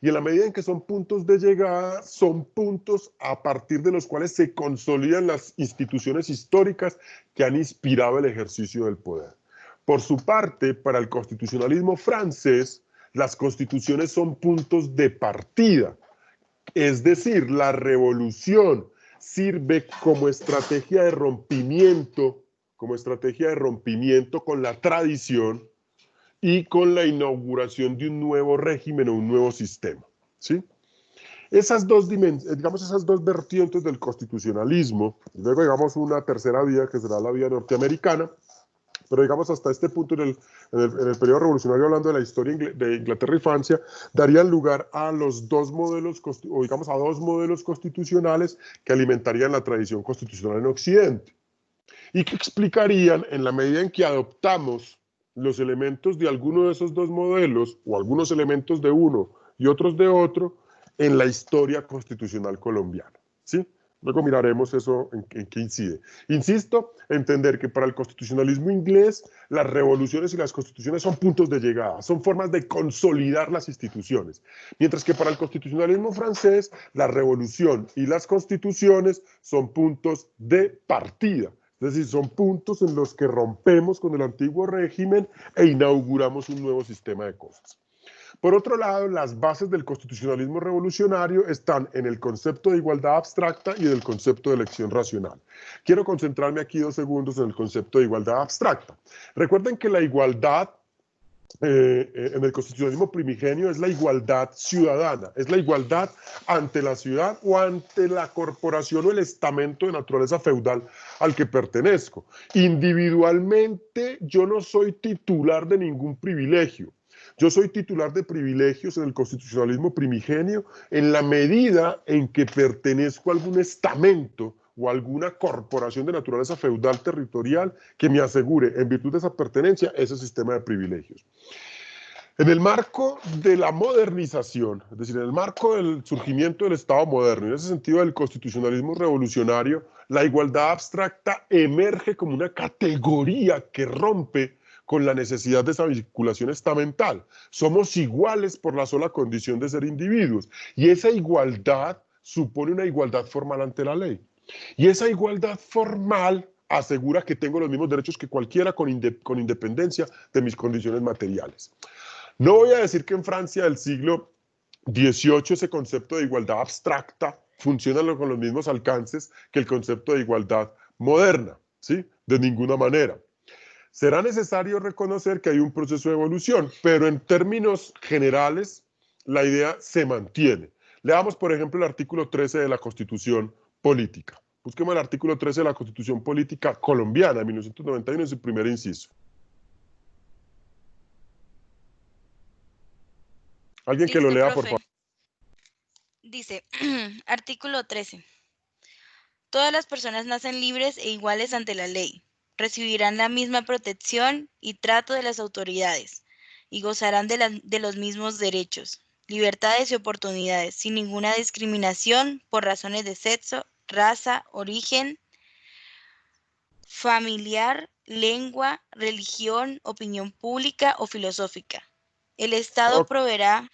Y en la medida en que son puntos de llegada, son puntos a partir de los cuales se consolidan las instituciones históricas que han inspirado el ejercicio del poder. Por su parte, para el constitucionalismo francés, las constituciones son puntos de partida. Es decir, la revolución sirve como estrategia de rompimiento con la tradición y con la inauguración de un nuevo régimen o un nuevo sistema, ¿sí? Esas dos vertientes del constitucionalismo, luego digamos una tercera vía que será la vía norteamericana, pero digamos hasta este punto en el periodo revolucionario, hablando de la historia de Inglaterra y Francia, darían lugar a los dos modelos, o digamos a dos modelos constitucionales que alimentarían la tradición constitucional en Occidente, y que explicarían, en la medida en que adoptamos los elementos de alguno de esos dos modelos, o algunos elementos de uno y otros de otro, en la historia constitucional colombiana, ¿sí? Luego miraremos eso en qué incide. Insisto, entender que para el constitucionalismo inglés, las revoluciones y las constituciones son puntos de llegada, son formas de consolidar las instituciones, mientras que para el constitucionalismo francés, la revolución y las constituciones son puntos de partida. Es decir, son puntos en los que rompemos con el antiguo régimen e inauguramos un nuevo sistema de cosas. Por otro lado, las bases del constitucionalismo revolucionario están en el concepto de igualdad abstracta y en el concepto de elección racional. Quiero concentrarme aquí 2 segundos en el concepto de igualdad abstracta. Recuerden que la igualdad en el constitucionalismo primigenio es la igualdad ciudadana, es la igualdad ante la ciudad o ante la corporación o el estamento de naturaleza feudal al que pertenezco. Individualmente yo no soy titular de ningún privilegio, Yo soy titular de privilegios en el constitucionalismo primigenio en la medida en que pertenezco a algún estamento o a alguna corporación de naturaleza feudal territorial que me asegure, en virtud de esa pertenencia, ese sistema de privilegios. En el marco de la modernización, es decir, en el marco del surgimiento del Estado moderno, en ese sentido del constitucionalismo revolucionario, la igualdad abstracta emerge como una categoría que rompe con la necesidad de esa vinculación estamental. Somos iguales por la sola condición de ser individuos, y esa igualdad supone una igualdad formal ante la ley. Y esa igualdad formal asegura que tengo los mismos derechos que cualquiera con independencia de mis condiciones materiales. No voy a decir que en Francia del siglo XVIII ese concepto de igualdad abstracta funciona con los mismos alcances que el concepto de igualdad moderna, ¿sí? De ninguna manera. Será necesario reconocer que hay un proceso de evolución, pero en términos generales la idea se mantiene. Leamos, por ejemplo, el artículo 13 de la Constitución Política. Busquemos el artículo 13 de la Constitución Política colombiana de 1991 en su primer inciso. Alguien que lo
Listo,
lea,
profe.
por favor.
Dice, artículo 13. Todas las personas nacen libres e iguales ante la ley. Recibirán la misma protección y trato de las autoridades y gozarán de los mismos derechos, libertades y oportunidades, sin ninguna discriminación por razones de sexo, raza, origen, familiar, lengua, religión, opinión pública o filosófica. El Estado proveerá...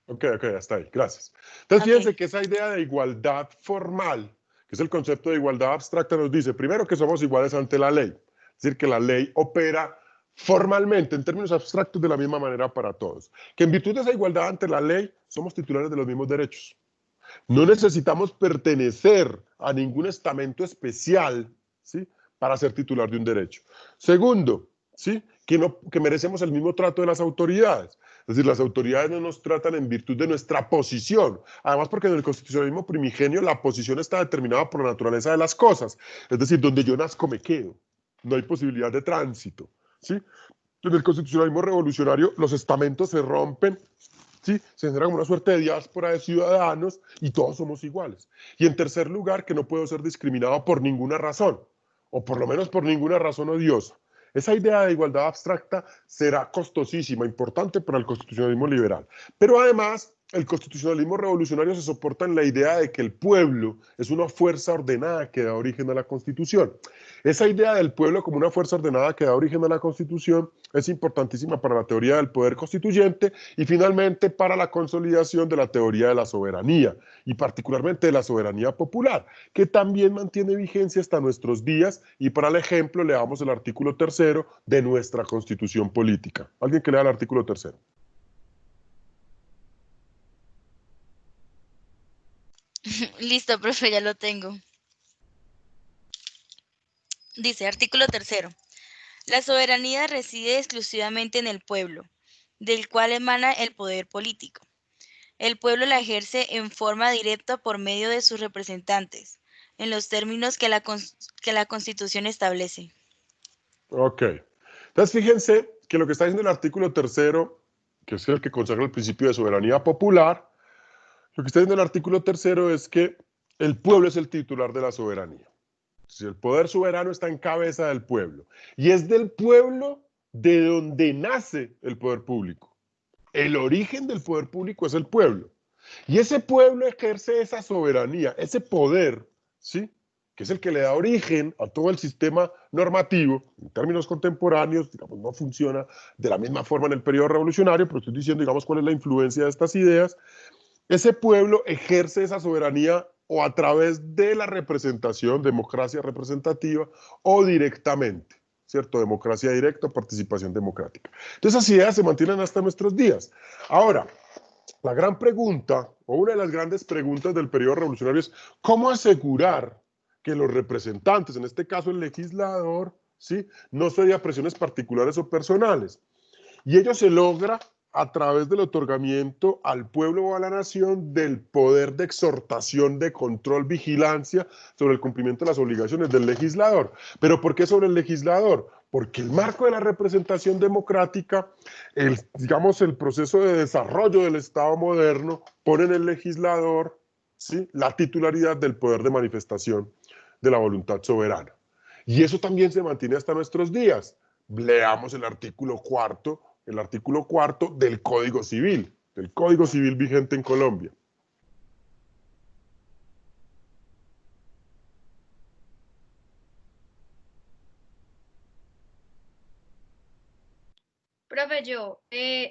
Ok, hasta ahí, gracias. Entonces,
Ok.
fíjense que esa idea de igualdad formal, que es el concepto de igualdad abstracta, nos dice, primero, que somos iguales ante la ley. Es decir, que la ley opera formalmente, en términos abstractos, de la misma manera para todos. Que en virtud de esa igualdad ante la ley, somos titulares de los mismos derechos. No necesitamos pertenecer a ningún estamento especial, ¿sí?, para ser titular de un derecho. Segundo, ¿sí?, que merecemos el mismo trato de las autoridades. Es decir, las autoridades no nos tratan en virtud de nuestra posición. Además, porque en el constitucionalismo primigenio la posición está determinada por la naturaleza de las cosas. Es decir, donde yo nazco me quedo. No hay posibilidad de tránsito, ¿sí? En el constitucionalismo revolucionario los estamentos se rompen, ¿sí? Se genera como una suerte de diáspora de ciudadanos y todos somos iguales. Y en tercer lugar, que no puedo ser discriminado por ninguna razón, o por lo menos por ninguna razón odiosa. Esa idea de igualdad abstracta será costosísima, importante para el constitucionalismo liberal. Pero además, el constitucionalismo revolucionario se soporta en la idea de que el pueblo es una fuerza ordenada que da origen a la Constitución. Esa idea del pueblo como una fuerza ordenada que da origen a la Constitución es importantísima para la teoría del poder constituyente y finalmente para la consolidación de la teoría de la soberanía y particularmente de la soberanía popular, que también mantiene vigencia hasta nuestros días, y para el ejemplo leamos el artículo 3 de nuestra Constitución Política. ¿Alguien que lea el artículo 3?
Listo, profe, ya lo tengo. Dice, artículo 3. La soberanía reside exclusivamente en el pueblo, del cual emana el poder político. El pueblo la ejerce en forma directa por medio de sus representantes, en los términos que la Constitución establece. Ok.
Entonces, fíjense que lo que está diciendo el artículo 3, que es el que consagra el principio de soberanía popular, lo que está diciendo el artículo 3 es que el pueblo es el titular de la soberanía. Si el poder soberano está en cabeza del pueblo, y es del pueblo de donde nace el poder público. El origen del poder público es el pueblo. Y ese pueblo ejerce esa soberanía, ese poder, ¿sí?, que es el que le da origen a todo el sistema normativo. En términos contemporáneos, digamos, no funciona de la misma forma en el periodo revolucionario, pero estoy diciendo, digamos, cuál es la influencia de estas ideas. Ese pueblo ejerce esa soberanía o a través de la representación, democracia representativa, o directamente, ¿cierto? Democracia directa, participación democrática. Entonces, esas ideas se mantienen hasta nuestros días. Ahora, la gran pregunta, o una de las grandes preguntas del periodo revolucionario es, ¿cómo asegurar que los representantes, en este caso el legislador, ¿sí?, no cede a presiones particulares o personales? Y ello se logra a través del otorgamiento al pueblo o a la nación del poder de exhortación, de control, vigilancia sobre el cumplimiento de las obligaciones del legislador. ¿Pero por qué sobre el legislador? porque el marco de la representación democrática, digamos, el proceso de desarrollo del Estado moderno, pone en el legislador, ¿sí?, la titularidad del poder de manifestación de la voluntad soberana. Y eso también se mantiene hasta nuestros días. Leamos el artículo cuarto del Código Civil vigente en Colombia.
Profe,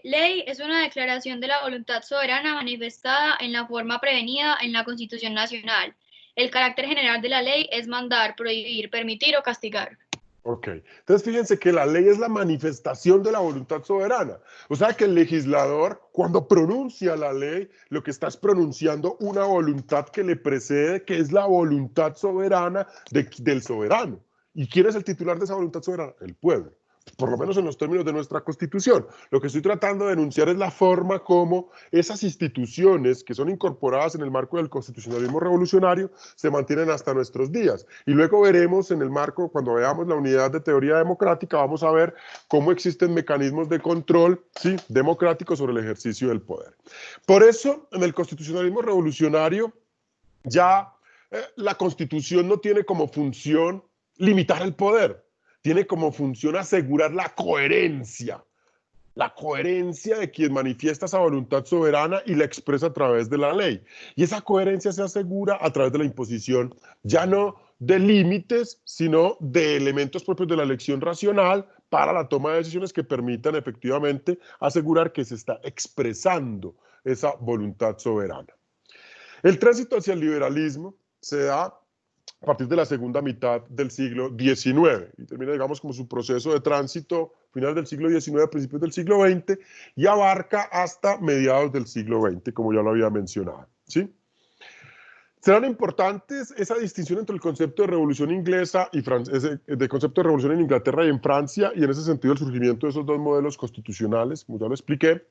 ley es una declaración de la voluntad soberana manifestada en la forma prevenida en la Constitución Nacional. El carácter general de la ley es mandar, prohibir, permitir o castigar.
Ok, entonces fíjense que la ley es la manifestación de la voluntad soberana. O sea que el legislador, cuando pronuncia la ley, lo que está es pronunciando una voluntad que le precede, que es la voluntad soberana del soberano. ¿Y quién es el titular de esa voluntad soberana? El pueblo. Por lo menos en los términos de nuestra Constitución. Lo que estoy tratando de denunciar es la forma como esas instituciones que son incorporadas en el marco del constitucionalismo revolucionario se mantienen hasta nuestros días. Y luego veremos en el marco, cuando veamos la unidad de teoría democrática, vamos a ver cómo existen mecanismos de control, ¿sí?, democrático sobre el ejercicio del poder. Por eso, en el constitucionalismo revolucionario, ya la Constitución no tiene como función limitar el poder. Tiene como función asegurar la coherencia de quien manifiesta esa voluntad soberana y la expresa a través de la ley. Y esa coherencia se asegura a través de la imposición, ya no de límites, sino de elementos propios de la elección racional para la toma de decisiones que permitan efectivamente asegurar que se está expresando esa voluntad soberana. El tránsito hacia el liberalismo se da a partir de la segunda mitad del siglo XIX y termina, digamos, como su proceso de tránsito final del siglo XIX, principios del siglo XX, y abarca hasta mediados del siglo XX, como ya lo había mencionado, ¿sí? Serán importantes esa distinción entre el concepto de revolución inglesa y de concepto de revolución en Inglaterra y en Francia, y en ese sentido el surgimiento de esos dos modelos constitucionales, como ya lo expliqué,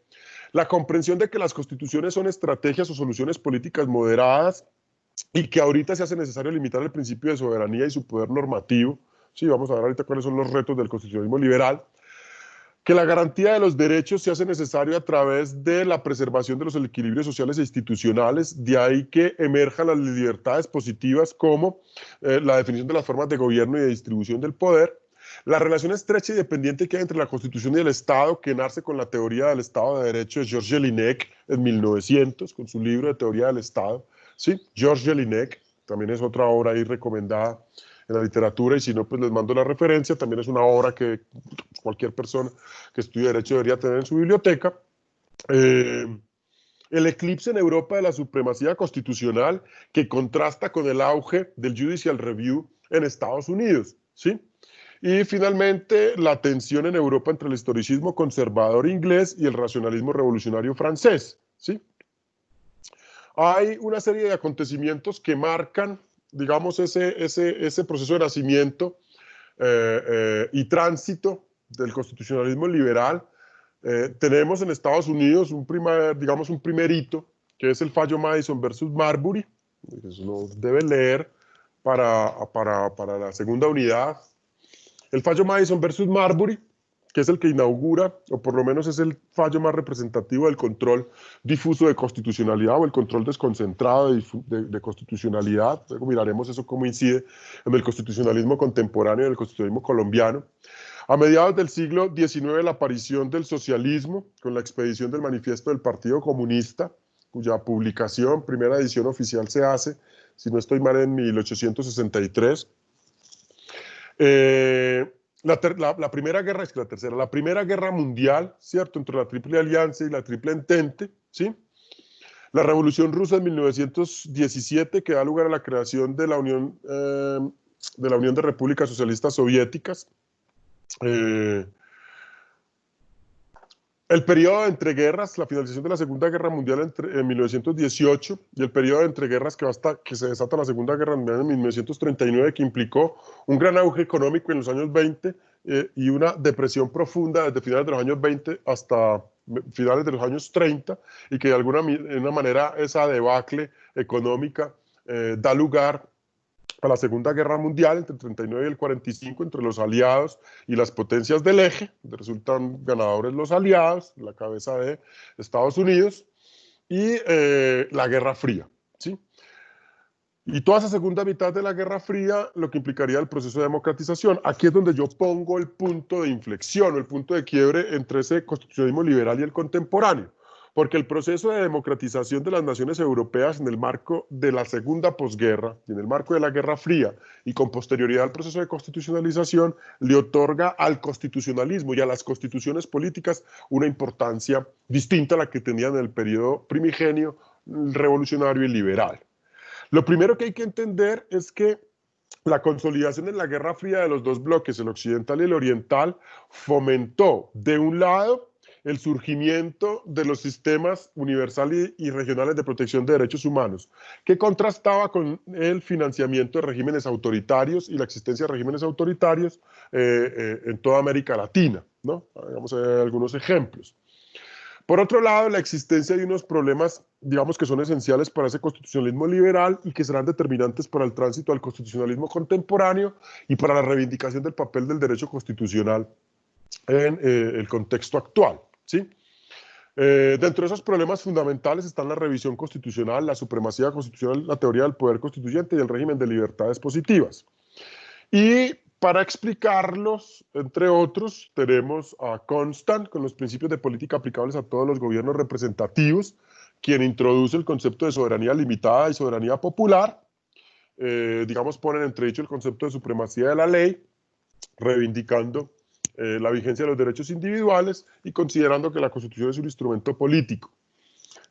la comprensión de que las constituciones son estrategias o soluciones políticas moderadas y que ahorita se hace necesario limitar el principio de soberanía y su poder normativo. Sí, vamos a ver ahorita cuáles son los retos del constitucionalismo liberal. Que la garantía de los derechos se hace necesario a través de la preservación de los equilibrios sociales e institucionales, de ahí que emerjan las libertades positivas como la definición de las formas de gobierno y de distribución del poder, la relación estrecha y dependiente que hay entre la Constitución y el Estado, que nace con la teoría del Estado de Derecho de Georges Jelinek en 1900, con su libro de teoría del Estado. Sí, Georges Jelinek, también es otra obra ahí recomendada en la literatura, y si no, pues les mando la referencia, también es una obra que cualquier persona que estudie Derecho debería tener en su biblioteca. El eclipse en Europa de la supremacía constitucional, que contrasta con el auge del Judicial Review en Estados Unidos, ¿sí? Y finalmente, la tensión en Europa entre el historicismo conservador inglés y el racionalismo revolucionario francés, ¿sí? Hay una serie de acontecimientos que marcan, digamos, ese proceso de nacimiento y tránsito del constitucionalismo liberal. Tenemos en Estados Unidos un primer hito, que es el fallo Madison versus Marbury. Eso lo deben leer para la segunda unidad. El fallo Madison versus Marbury, que es el que inaugura, o por lo menos es el fallo más representativo del control difuso de constitucionalidad o el control desconcentrado de constitucionalidad. Luego miraremos eso cómo incide en el constitucionalismo contemporáneo y en el constitucionalismo colombiano. A mediados del siglo XIX, la aparición del socialismo con la expedición del manifiesto del Partido Comunista, cuya publicación, primera edición oficial, se hace, si no estoy mal, en 1863. La Primera Guerra Mundial, ¿cierto?, entre la Triple Alianza y la Triple Entente, ¿sí? La Revolución Rusa en 1917, que da lugar a la creación de la Unión de Repúblicas Socialistas Soviéticas. El periodo de entreguerras, la finalización de la Segunda Guerra Mundial en 1918 y el periodo de entreguerras que se desata la Segunda Guerra Mundial en 1939, que implicó un gran auge económico en los años 20 y una depresión profunda desde finales de los años 20 hasta finales de los años 30, y que de alguna manera esa debacle económica da lugar a la Segunda Guerra Mundial, entre el 39 y el 45, entre los aliados y las potencias del eje, donde resultan ganadores los aliados, la cabeza de Estados Unidos, y la Guerra Fría, ¿sí? Y toda esa segunda mitad de la Guerra Fría, lo que implicaría el proceso de democratización. Aquí es donde yo pongo el punto de inflexión, o el punto de quiebre entre ese constitucionalismo liberal y el contemporáneo. Porque el proceso de democratización de las naciones europeas en el marco de la segunda posguerra, y en el marco de la Guerra Fría, y con posterioridad al proceso de constitucionalización, le otorga al constitucionalismo y a las constituciones políticas una importancia distinta a la que tenían en el periodo primigenio, revolucionario y liberal. Lo primero que hay que entender es que la consolidación en la Guerra Fría de los dos bloques, el occidental y el oriental, fomentó, de un lado, el surgimiento de los sistemas universales y regionales de protección de derechos humanos, que contrastaba con el financiamiento de regímenes autoritarios y la existencia de regímenes autoritarios en toda América Latina, ¿no? Vamos a ver algunos ejemplos. Por otro lado, la existencia de unos problemas, digamos, que son esenciales para ese constitucionalismo liberal y que serán determinantes para el tránsito al constitucionalismo contemporáneo y para la reivindicación del papel del derecho constitucional en el contexto actual, ¿sí? Dentro de esos problemas fundamentales están la revisión constitucional, la supremacía constitucional, la teoría del poder constituyente y el régimen de libertades positivas. Y para explicarlos, entre otros, tenemos a Constant con los principios de política aplicables a todos los gobiernos representativos, quien introduce el concepto de soberanía limitada y soberanía popular. Digamos, pone en entredicho el concepto de supremacía de la ley, reivindicando la vigencia de los derechos individuales y considerando que la Constitución es un instrumento político.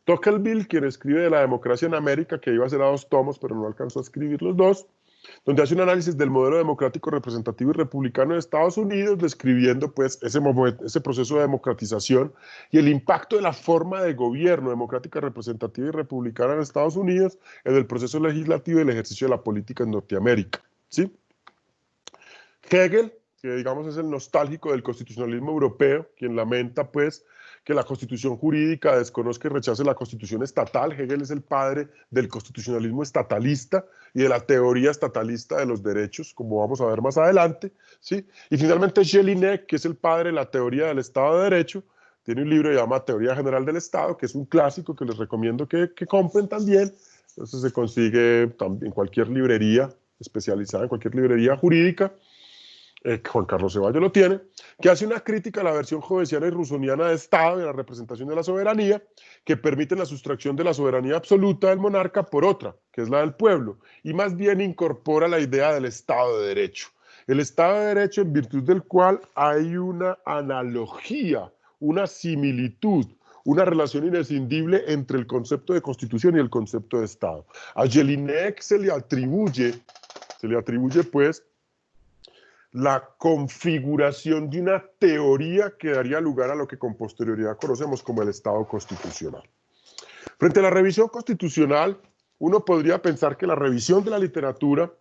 Tocqueville, quien escribe de la democracia en América, que iba a ser a 2 tomos, pero no alcanzó a escribir los 2, donde hace un análisis del modelo democrático representativo y republicano de Estados Unidos, describiendo pues ese proceso de democratización y el impacto de la forma de gobierno democrática, representativa y republicana en Estados Unidos en el proceso legislativo y el ejercicio de la política en Norteamérica, ¿sí? Hegel, que digamos es el nostálgico del constitucionalismo europeo, quien lamenta pues que la constitución jurídica desconozca y rechace la constitución estatal. Hegel es el padre del constitucionalismo estatalista y de la teoría estatalista de los derechos, como vamos a ver más adelante, ¿sí? Y finalmente Jelinek, que es el padre de la teoría del Estado de Derecho, tiene un libro que se llama Teoría General del Estado, que es un clásico que les recomiendo que compren también. Entonces se consigue en cualquier librería especializada, en cualquier librería jurídica. Juan Carlos Ceballos lo tiene, que hace una crítica a la versión jovesiana y rusoniana de Estado, de la representación de la soberanía, que permite la sustracción de la soberanía absoluta del monarca por otra, que es la del pueblo, y más bien incorpora la idea del Estado de Derecho. El Estado de Derecho en virtud del cual hay una analogía, una similitud, una relación inescindible entre el concepto de Constitución y el concepto de Estado. A Jelinek se le atribuye pues la configuración de una teoría que daría lugar a lo que con posterioridad conocemos como el Estado constitucional. Frente a la revisión constitucional, uno podría pensar que la revisión de la literatura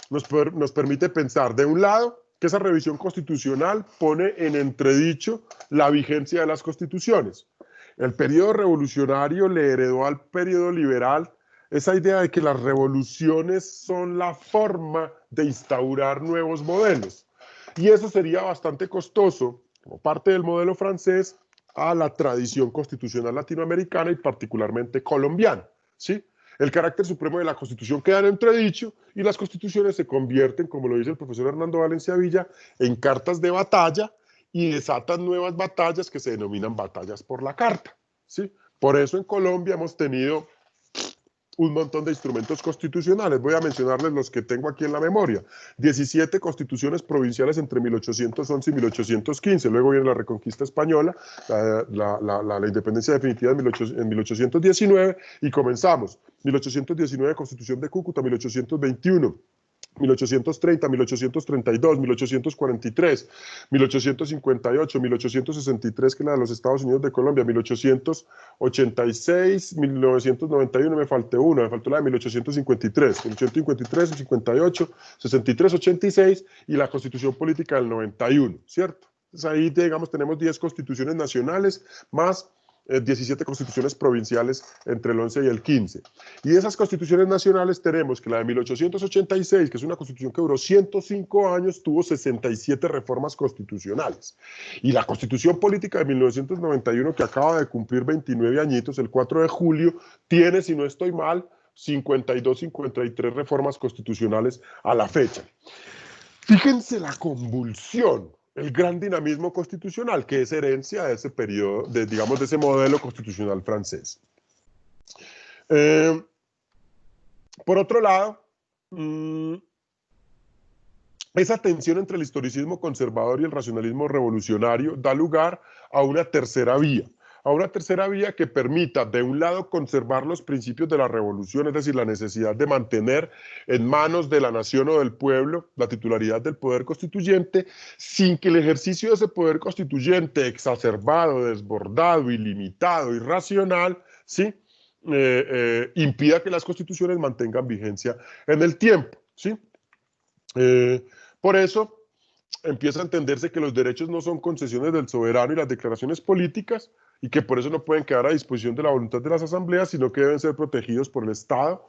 nos permite pensar, de un lado, que esa revisión constitucional pone en entredicho la vigencia de las constituciones. El periodo revolucionario le heredó al periodo liberal esa idea de que las revoluciones son la forma de instaurar nuevos modelos. Y eso sería bastante costoso, como parte del modelo francés, a la tradición constitucional latinoamericana y particularmente colombiana, ¿sí? El carácter supremo de la Constitución queda en entredicho y las constituciones se convierten, como lo dice el profesor Hernando Valencia Villa, en cartas de batalla y desatan nuevas batallas que se denominan batallas por la carta, ¿sí? Por eso en Colombia hemos tenido un montón de instrumentos constitucionales. Voy a mencionarles los que tengo aquí en la memoria. 17 constituciones provinciales entre 1811 y 1815. Luego viene la Reconquista Española, la independencia definitiva en 1819 y comenzamos. 1819, Constitución de Cúcuta, 1821. 1830, 1832, 1843, 1858, 1863, que es la de los Estados Unidos de Colombia, 1886, 1991, me faltó la de 1853, 1853, 58, 63, 86 y la Constitución Política del 91, ¿cierto? Entonces ahí, digamos, tenemos 10 constituciones nacionales más 17 constituciones provinciales entre el 11 y el 15. Y de esas constituciones nacionales tenemos que la de 1886, que es una constitución que duró 105 años, tuvo 67 reformas constitucionales. Y la constitución política de 1991, que acaba de cumplir 29 añitos, el 4 de julio, tiene, si no estoy mal, 52, 53 reformas constitucionales a la fecha. Fíjense la convulsión, el gran dinamismo constitucional, que es herencia de ese periodo, digamos, de ese modelo constitucional francés. Por otro lado, esa tensión entre el historicismo conservador y el racionalismo revolucionario da lugar a una tercera vía. Que permita, de un lado, conservar los principios de la revolución, es decir, la necesidad de mantener en manos de la nación o del pueblo la titularidad del poder constituyente, sin que el ejercicio de ese poder constituyente exacerbado, desbordado, ilimitado, irracional, ¿sí? Impida que las constituciones mantengan vigencia en el tiempo, ¿sí? Por eso empieza a entenderse que los derechos no son concesiones del soberano y las declaraciones políticas, y que por eso no pueden quedar a disposición de la voluntad de las asambleas, sino que deben ser protegidos por el Estado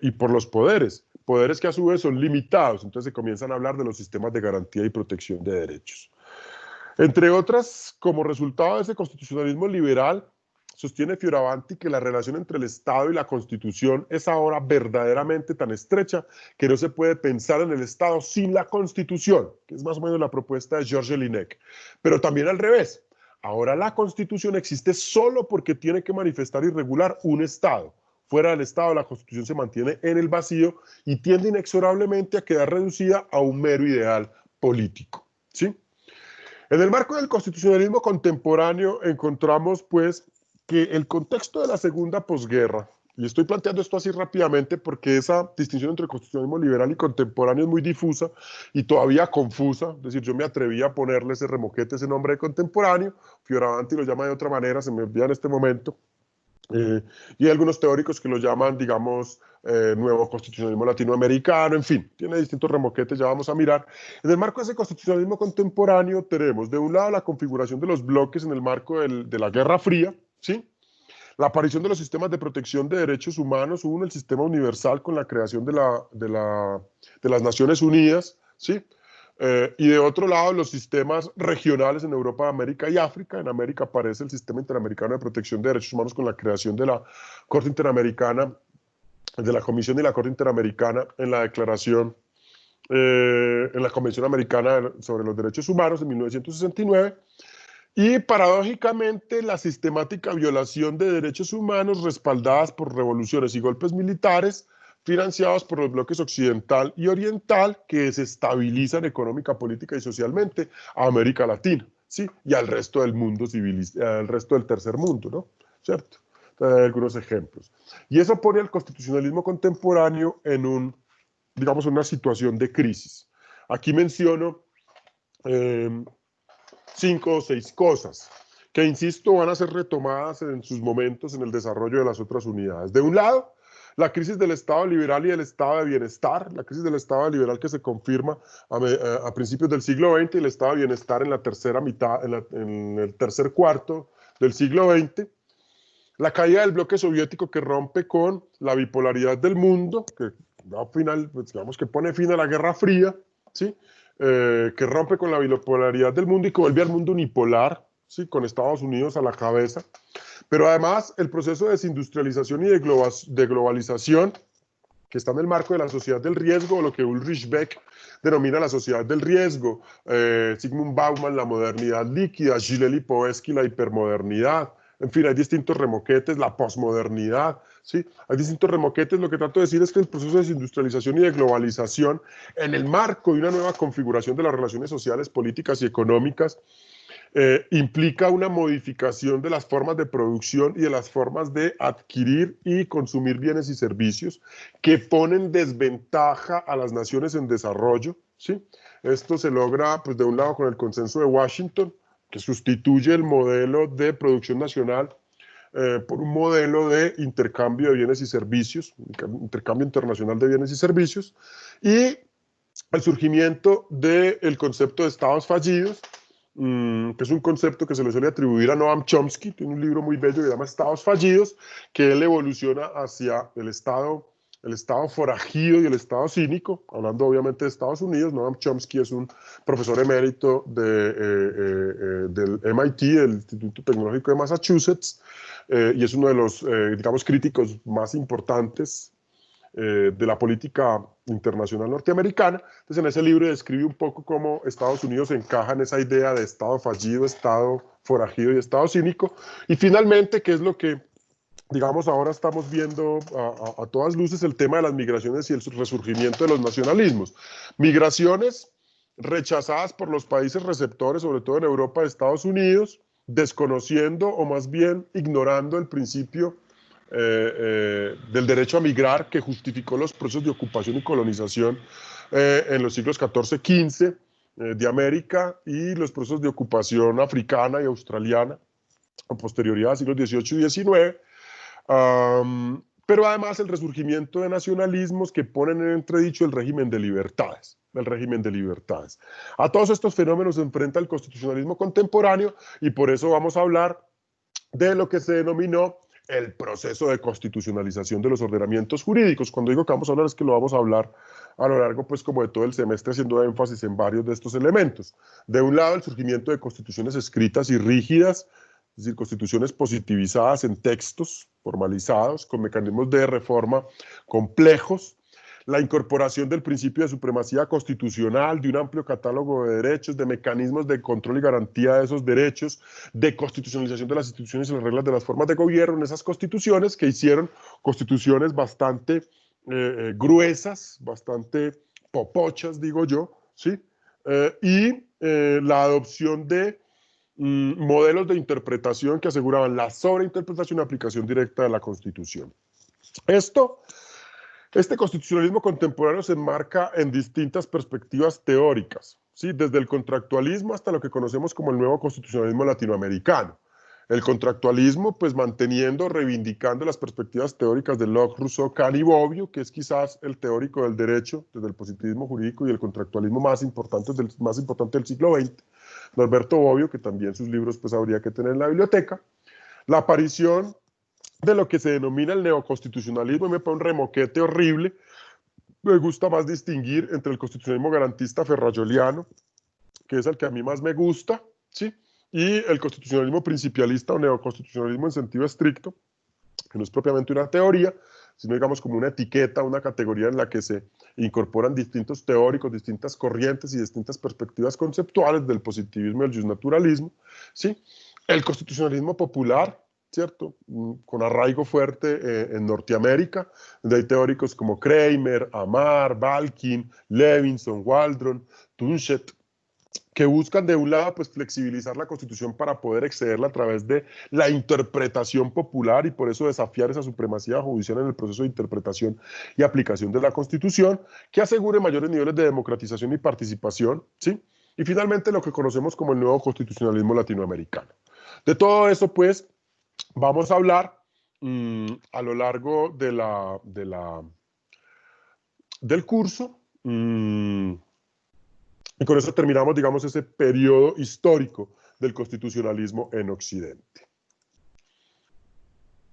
y por los poderes que a su vez son limitados. Entonces se comienzan a hablar de los sistemas de garantía y protección de derechos. Entre otras, como resultado de ese constitucionalismo liberal, sostiene Fioravanti que la relación entre el Estado y la Constitución es ahora verdaderamente tan estrecha que no se puede pensar en el Estado sin la Constitución, que es más o menos la propuesta de Georges Linec. Pero también al revés. Ahora la Constitución existe solo porque tiene que manifestar y regular un Estado. Fuera del Estado, la Constitución se mantiene en el vacío y tiende inexorablemente a quedar reducida a un mero ideal político, ¿sí? En el marco del constitucionalismo contemporáneo encontramos, pues, que el contexto de la segunda posguerra, y estoy planteando esto así rápidamente porque esa distinción entre constitucionalismo liberal y contemporáneo es muy difusa y todavía confusa, es decir, yo me atreví a ponerle ese remoquete, ese nombre de contemporáneo, Fioravanti lo llama de otra manera, se me olvida en este momento, y hay algunos teóricos que lo llaman, digamos, nuevo constitucionalismo latinoamericano, en fin, tiene distintos remoquetes, ya vamos a mirar. En el marco de ese constitucionalismo contemporáneo tenemos, de un lado, la configuración de los bloques en el marco de la Guerra Fría, ¿sí? La aparición de los sistemas de protección de derechos humanos, uno, el sistema universal con la creación de las Naciones Unidas, ¿sí? Y de otro lado, los sistemas regionales en Europa, América y África. En América aparece el Sistema Interamericano de Protección de Derechos Humanos con la creación de la Corte Interamericana, de la Comisión y la Corte Interamericana en la declaración, en la Convención Americana sobre los Derechos Humanos en 1969. Y paradójicamente la sistemática violación de derechos humanos respaldadas por revoluciones y golpes militares financiados por los bloques occidental y oriental que desestabilizan económica, política y socialmente a América Latina, ¿sí? Y al resto del mundo al resto del tercer mundo, ¿no? ¿Cierto? Hay algunos ejemplos. Y eso pone al constitucionalismo contemporáneo en digamos, una situación de crisis. Aquí menciono 5 o 6 cosas que, insisto, van a ser retomadas en sus momentos en el desarrollo de las otras unidades. De un lado, la crisis del Estado liberal y del Estado de bienestar, la crisis del Estado liberal que se confirma a principios del siglo XX y el Estado de bienestar en la tercera mitad, en el tercer cuarto del siglo XX. La caída del bloque soviético que rompe con la bipolaridad del mundo, que da final, pues digamos que pone fin a la Guerra Fría, ¿sí? Que rompe con la bipolaridad del mundo y que vuelve al mundo unipolar, ¿sí? Con Estados Unidos a la cabeza. Pero además el proceso de desindustrialización y de globalización, que está en el marco de la sociedad del riesgo, o lo que Ulrich Beck denomina la sociedad del riesgo, Zygmunt Bauman la modernidad líquida, Gilles Lipovetsky la hipermodernidad. En fin, hay distintos remoquetes, la posmodernidad, ¿sí? Hay distintos remoquetes. Lo que trato de decir es que el proceso de desindustrialización y de globalización, en el marco de una nueva configuración de las relaciones sociales, políticas y económicas, implica una modificación de las formas de producción y de las formas de adquirir y consumir bienes y servicios que ponen desventaja a las naciones en desarrollo, ¿sí? Esto se logra, pues, de un lado con el consenso de Washington, que sustituye el modelo de producción nacional por un modelo de intercambio de bienes y servicios, intercambio internacional de bienes y servicios, y el surgimiento del concepto de estados fallidos, que es un concepto que se le suele atribuir a Noam Chomsky, tiene un libro muy bello que se llama Estados Fallidos, que él evoluciona hacia el estado forajido y el estado cínico, hablando obviamente de Estados Unidos. Noam Chomsky es un profesor emérito del MIT, del Instituto Tecnológico de Massachusetts, y es uno de los, digamos, críticos más importantes de la política internacional norteamericana. Entonces, en ese libro describe un poco cómo Estados Unidos encaja en esa idea de estado fallido, estado forajido y estado cínico. Y finalmente, ¿qué es lo que, digamos, ahora estamos viendo a todas luces? El tema de las migraciones y el resurgimiento de los nacionalismos. Migraciones rechazadas por los países receptores, sobre todo en Europa y Estados Unidos, desconociendo o más bien ignorando el principio del derecho a migrar, que justificó los procesos de ocupación y colonización en los siglos XIV, XV de América, y los procesos de ocupación africana y australiana con posterioridad a siglos XVIII y XIX. Pero además el resurgimiento de nacionalismos que ponen en entredicho el régimen de libertades. A todos estos fenómenos se enfrenta el constitucionalismo contemporáneo, y por eso vamos a hablar de lo que se denominó el proceso de constitucionalización de los ordenamientos jurídicos. Cuando digo que vamos a hablar, es que lo vamos a hablar a lo largo, pues, como de todo el semestre, haciendo énfasis en varios de estos elementos. De un lado, el surgimiento de constituciones escritas y rígidas, es decir, constituciones positivizadas en textos formalizados, con mecanismos de reforma complejos, la incorporación del principio de supremacía constitucional, de un amplio catálogo de derechos, de mecanismos de control y garantía de esos derechos, de constitucionalización de las instituciones y las reglas de las formas de gobierno en esas constituciones, que hicieron constituciones bastante gruesas, bastante popochas, digo yo, ¿sí? La adopción de modelos de interpretación que aseguraban la sobreinterpretación y aplicación directa de la Constitución. Este constitucionalismo contemporáneo se enmarca en distintas perspectivas teóricas, ¿sí? Desde el contractualismo hasta lo que conocemos como el nuevo constitucionalismo latinoamericano. El contractualismo, pues, manteniendo, reivindicando las perspectivas teóricas de Locke, Rousseau, Kant y Bobbio, que es quizás el teórico del derecho desde el positivismo jurídico y el contractualismo más importante del siglo XX. Norberto Bobbio, que también sus libros, pues, habría que tener en la biblioteca. La aparición de lo que se denomina el neoconstitucionalismo, me pone un remoquete horrible. Me gusta más distinguir entre el constitucionalismo garantista ferrayoliano, que es el que a mí más me gusta, ¿sí? Y el constitucionalismo principialista o neoconstitucionalismo en sentido estricto, que no es propiamente una teoría, sino, digamos, como una etiqueta, una categoría en la que se incorporan distintos teóricos, distintas corrientes y distintas perspectivas conceptuales del positivismo y el justnaturalismo, ¿sí? El constitucionalismo popular, ¿cierto? Con arraigo fuerte en Norteamérica, donde hay teóricos como Kramer, Amar, Balkin, Levinson, Waldron, Tunstedt, que buscan de un lado, pues, flexibilizar la Constitución para poder excederla a través de la interpretación popular, y por eso desafiar esa supremacía judicial en el proceso de interpretación y aplicación de la Constitución, que asegure mayores niveles de democratización y participación, ¿sí? Y finalmente lo que conocemos como el nuevo constitucionalismo latinoamericano. De todo eso, pues, vamos a hablar a lo largo del curso, y con eso terminamos, digamos, ese periodo histórico del constitucionalismo en Occidente.